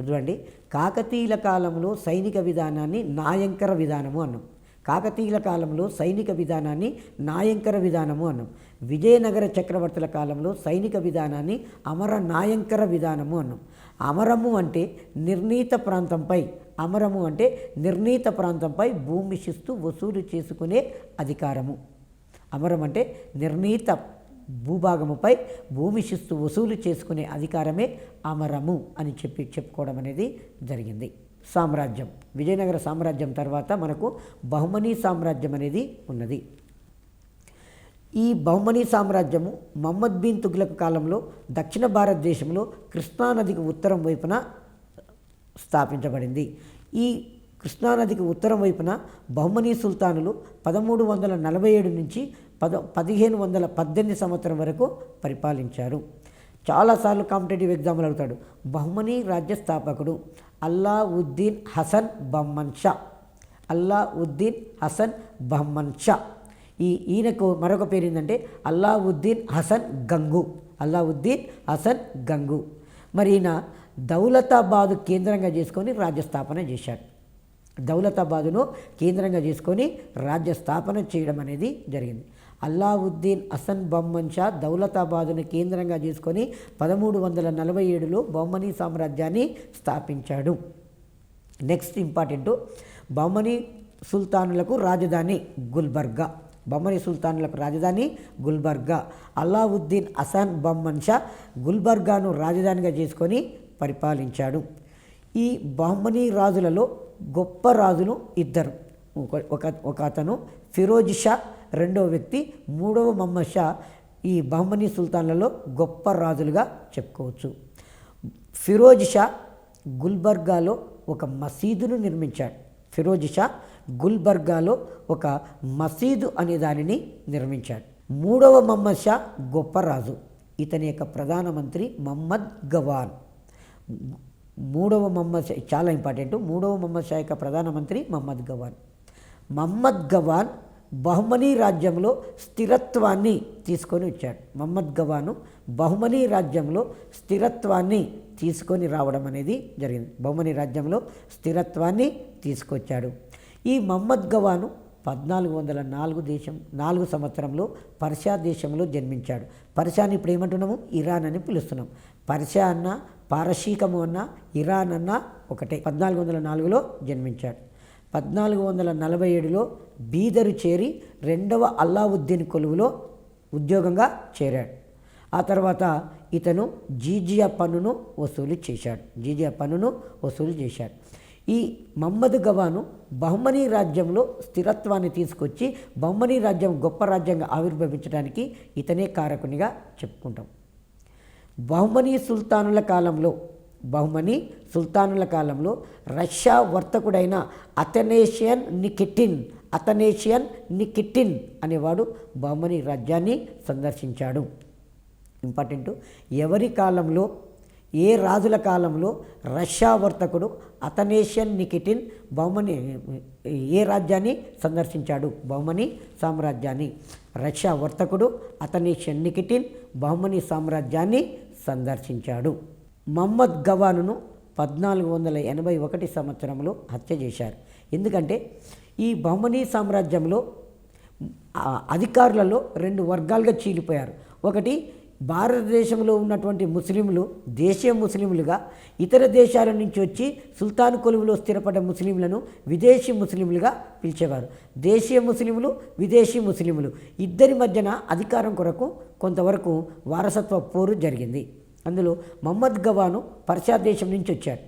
చూడండి, కాకతీయుల కాలంలో సైనిక విధానాన్ని నాయంకర విధానము అన్నాం. కాకతీయుల కాలంలో సైనిక విధానాన్ని నాయంకర విధానము అన్నాం. విజయనగర చక్రవర్తుల కాలంలో సైనిక విధానాన్ని అమర నాయంకర విధానము అన్నాం. అమరము అంటే నిర్ణీత ప్రాంతంపై, అమరము అంటే నిర్ణీత ప్రాంతంపై భూమి శిస్తు వసూలు చేసుకునే అధికారము. అమరం అంటే నిర్ణీత భూభాగముపై భూమి శిస్తు వసూలు చేసుకునే అధికారమే అమరము అని చెప్పుకోవడం అనేది జరిగింది. సామ్రాజ్యం, విజయనగర సామ్రాజ్యం తర్వాత మనకు బహుమనీ సామ్రాజ్యం అనేది ఉన్నది. ఈ బహుమనీ సామ్రాజ్యము మహమ్మద్ బిన్ తుగ్లక్ కాలంలో దక్షిణ భారతదేశంలో కృష్ణానదికి ఉత్తరం వైపున స్థాపించబడింది. ఈ కృష్ణానదికి ఉత్తరం వైపున బహుమనీ సుల్తానులు 1347 నుంచి 1518 సంవత్సరం వరకు పరిపాలించారు. చాలాసార్లు కాంపిటేటివ్ ఎగ్జామ్లు అడుగుతాడు. బహుమనీ రాజ్య స్థాపకుడు అల్లావుద్దీన్ హసన్ బహ్మన్ షా. అల్లావుద్దీన్ హసన్ బహ్మన్ షా. ఈయనకు మరొక పేరు ఏంటంటే అల్లావుద్దీన్ హసన్ గంగు. అల్లావుద్దీన్ హసన్ గంగు. మరి ఈయన దౌలతాబాదు కేంద్రంగా చేసుకొని రాజ్యస్థాపన చేశాడు. దౌలతాబాదును కేంద్రంగా చేసుకొని రాజ్యస్థాపన చేయడం అనేది జరిగింది. అల్లావుద్దీన్ హసన్ బహ్మన్ షా దౌలతాబాదును కేంద్రంగా చేసుకొని 1347లో బహుమనీ సామ్రాజ్యాన్ని స్థాపించాడు. నెక్స్ట్ ఇంపార్టెంట్, బహుమనీ సుల్తానులకు రాజధాని గుల్బర్గా. బహుమనీ సుల్తానులకు రాజధాని గుల్బర్గా. అల్లావుద్దీన్ హసన్ బహ్మన్ షా గుల్బర్గాను రాజధానిగా చేసుకొని పరిపాలించాడు. ఈ బహుమనీ రాజులలో గొప్ప రాజులు ఇద్దరు. ఒక అతను ఫిరోజ్ షా, రెండవ వ్యక్తి మూడవ మహమ్మద్ షా. ఈ బహుమనీ సుల్తాన్లలో గొప్ప రాజులుగా చెప్పుకోవచ్చు. ఫిరోజ్ షా గుల్బర్గాలో ఒక మసీదును నిర్మించాడు. ఫిరోజ్ షా గుల్బర్గాలో ఒక మసీదు అనే దానిని నిర్మించాడు. మూడవ మహమ్మద్ షా గొప్ప రాజు. ఇతని యొక్క ప్రధానమంత్రి మహమ్మద్ గవాన్. మూడవ మహమ్మద్ షా చాలా ఇంపార్టెంట్. మూడవ మహమ్మద్ షా యొక్క ప్రధానమంత్రి మహమ్మద్ గవాన్. మహమ్మద్ గవాన్ బహుమనీ రాజ్యంలో స్థిరత్వాన్ని తీసుకొని వచ్చాడు. మహమ్మద్ గవాను బహుమనీ రాజ్యంలో స్థిరత్వాన్ని తీసుకొని రావడం అనేది జరిగింది. బహుమనీ రాజ్యంలో స్థిరత్వాన్ని తీసుకొచ్చాడు. ఈ మహమ్మద్ గవాను 1404 సంవత్సరంలో పర్షియా దేశంలో జన్మించాడు. పర్షియాని ఇప్పుడు ఏమంటున్నాము? ఇరాన్ అని పిలుస్తున్నాం. పర్షియా అన్న, పారశీకము అన్న, ఇరాన్ అన్న ఒకటే. 1404లో జన్మించాడు. 1447లో బీదరు చేరి రెండవ అల్లావుద్దీన్ కొలువులో ఉద్యోగంగా చేరాడు. ఆ తర్వాత ఇతను జీజియా పన్నును వసూలు చేశాడు. ఈ మహమ్మద్ గవాను బహుమనీ రాజ్యంలో స్థిరత్వాన్ని తీసుకొచ్చి బహుమనీ రాజ్యం గొప్ప రాజ్యంగా ఆవిర్భవించడానికి ఇతనే కారకునిగా చెప్పుకుంటాం. బహుమనీ సుల్తానుల కాలంలో రష్యా వర్తకుడైన అతనేషియన్ నికిటిన్ అనేవాడు బహుమనీ రాజ్యాన్ని సందర్శించాడు. ఇంపార్టెంట్, ఎవరి కాలంలో, ఏ రాజుల కాలంలో రష్యా వర్తకుడు అతనేషియన్ నికిటిన్ ఏ రాజ్యాన్ని సందర్శించాడు? బహుమనీ సామ్రాజ్యాన్ని. రష్యా వర్తకుడు అతనేషియన్ నికిటిన్ బహుమనీ సామ్రాజ్యాన్ని సందర్శించాడు. మహమ్మద్ గవానును 1481 సంవత్సరంలో హత్య చేశారు. ఎందుకంటే ఈ బహుమనీ సామ్రాజ్యంలో అధికారులలో 2 వర్గాలుగా చీలిపోయారు. ఒకటి భారతదేశంలో ఉన్నటువంటి ముస్లింలు దేశీయ ముస్లింలుగా, ఇతర దేశాల నుంచి వచ్చి సుల్తాన్ కొలువులో స్థిరపడ్డ ముస్లింలను విదేశీ ముస్లింలుగా పిలిచేవారు. దేశీయ ముస్లింలు, విదేశీ ముస్లింలు ఇద్దరి మధ్యన అధికారం కొరకు కొంతవరకు వారసత్వ పోరు జరిగింది. అందులో మహమ్మద్ గవాను పర్షియా దేశం నుంచి వచ్చాడు.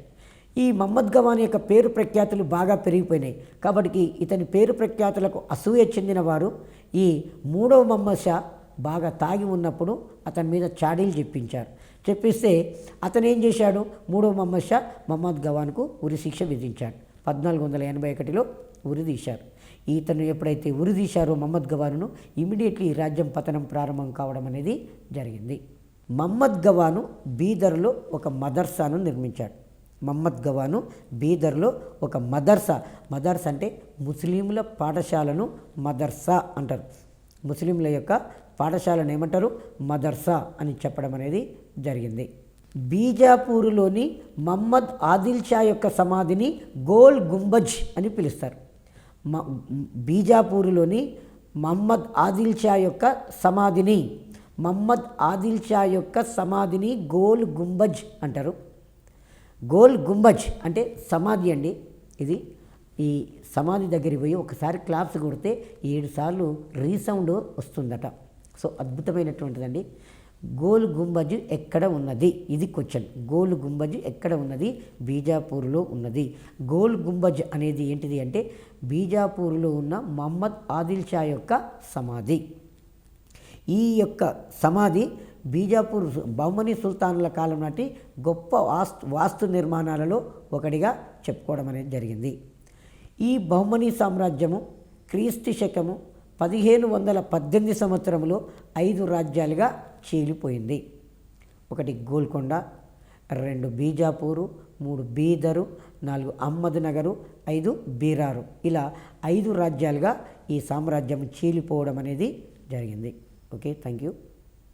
ఈ మహమ్మద్ గవాన్ యొక్క పేరు ప్రఖ్యాతులు బాగా పెరిగిపోయినాయి. కాబట్టి ఇతని పేరు ప్రఖ్యాతులకు అసూయ చెందిన వారు ఈ మూడవ మహమ్మద్ షా బాగా తాగి ఉన్నప్పుడు అతని మీద చాడీలు చెప్పిస్తే అతను ఏం చేశాడు? మూడవ మహమ్మద్ షా మహమ్మద్ గవాన్కు ఉరిశిక్ష విధించాడు. 1481లో ఉరిదీశారు. ఇతను ఎప్పుడైతే ఉరిదీశారో మహమ్మద్ గవానును, ఇమీడియట్లీ రాజ్యం పతనం ప్రారంభం కావడం అనేది జరిగింది. మహమ్మద్ గవాను బీదర్లో ఒక మదర్సాను నిర్మించాడు. మహమ్మద్ గవాను బీదర్లో ఒక మదర్సా అంటే ముస్లింల పాఠశాలను మదర్సా అంటారు. ముస్లింల యొక్క పాఠశాలను ఏమంటారు? మదర్సా అని చెప్పడం అనేది జరిగింది. బీజాపూర్లోని మహమ్మద్ ఆదిల్ షా యొక్క సమాధిని గోల్ గుంబజ్ అని పిలుస్తారు. బీజాపూర్లోని మహమ్మద్ ఆదిల్ షా యొక్క సమాధిని గోల్ గుంబజ్ అంటారు. గోల్ గుంబజ్ అంటే సమాధి అండి. ఇది ఈ సమాధి దగ్గరికి పోయి ఒకసారి క్లాప్స్ కొడితే 7 సార్లు రీసౌండ్ వస్తుందట. సో అద్భుతమైనటువంటిదండి. గోల్ గుంబజ్ ఎక్కడ ఉన్నది? ఇది క్వశ్చన్. గోల్ గుంబజ్ ఎక్కడ ఉన్నది? బీజాపూర్లో ఉన్నది. గోల్ గుంబజ్ అనేది ఏంటిది అంటే బీజాపూర్లో ఉన్న మహమ్మద్ ఆదిల్ షా యొక్క సమాధి. ఈ యొక్క సమాధి బీజాపూర్ బహుమనీ సుల్తానుల కాలం నాటి గొప్ప వాస్తు నిర్మాణాలలో ఒకటిగా చెప్పుకోవడం అనేది జరిగింది. ఈ బహుమనీ సామ్రాజ్యము క్రీస్తు శకము 1518 సంవత్సరంలో 5 రాజ్యాలుగా చీలిపోయింది. 1 గోల్కొండ, 2 బీజాపూరు, 3 బీదరు, 4 అహ్మద్ నగరు, 5 బీరారు. ఇలా 5 రాజ్యాలుగా ఈ సామ్రాజ్యం చీలిపోవడం అనేది జరిగింది. Okay, thank you.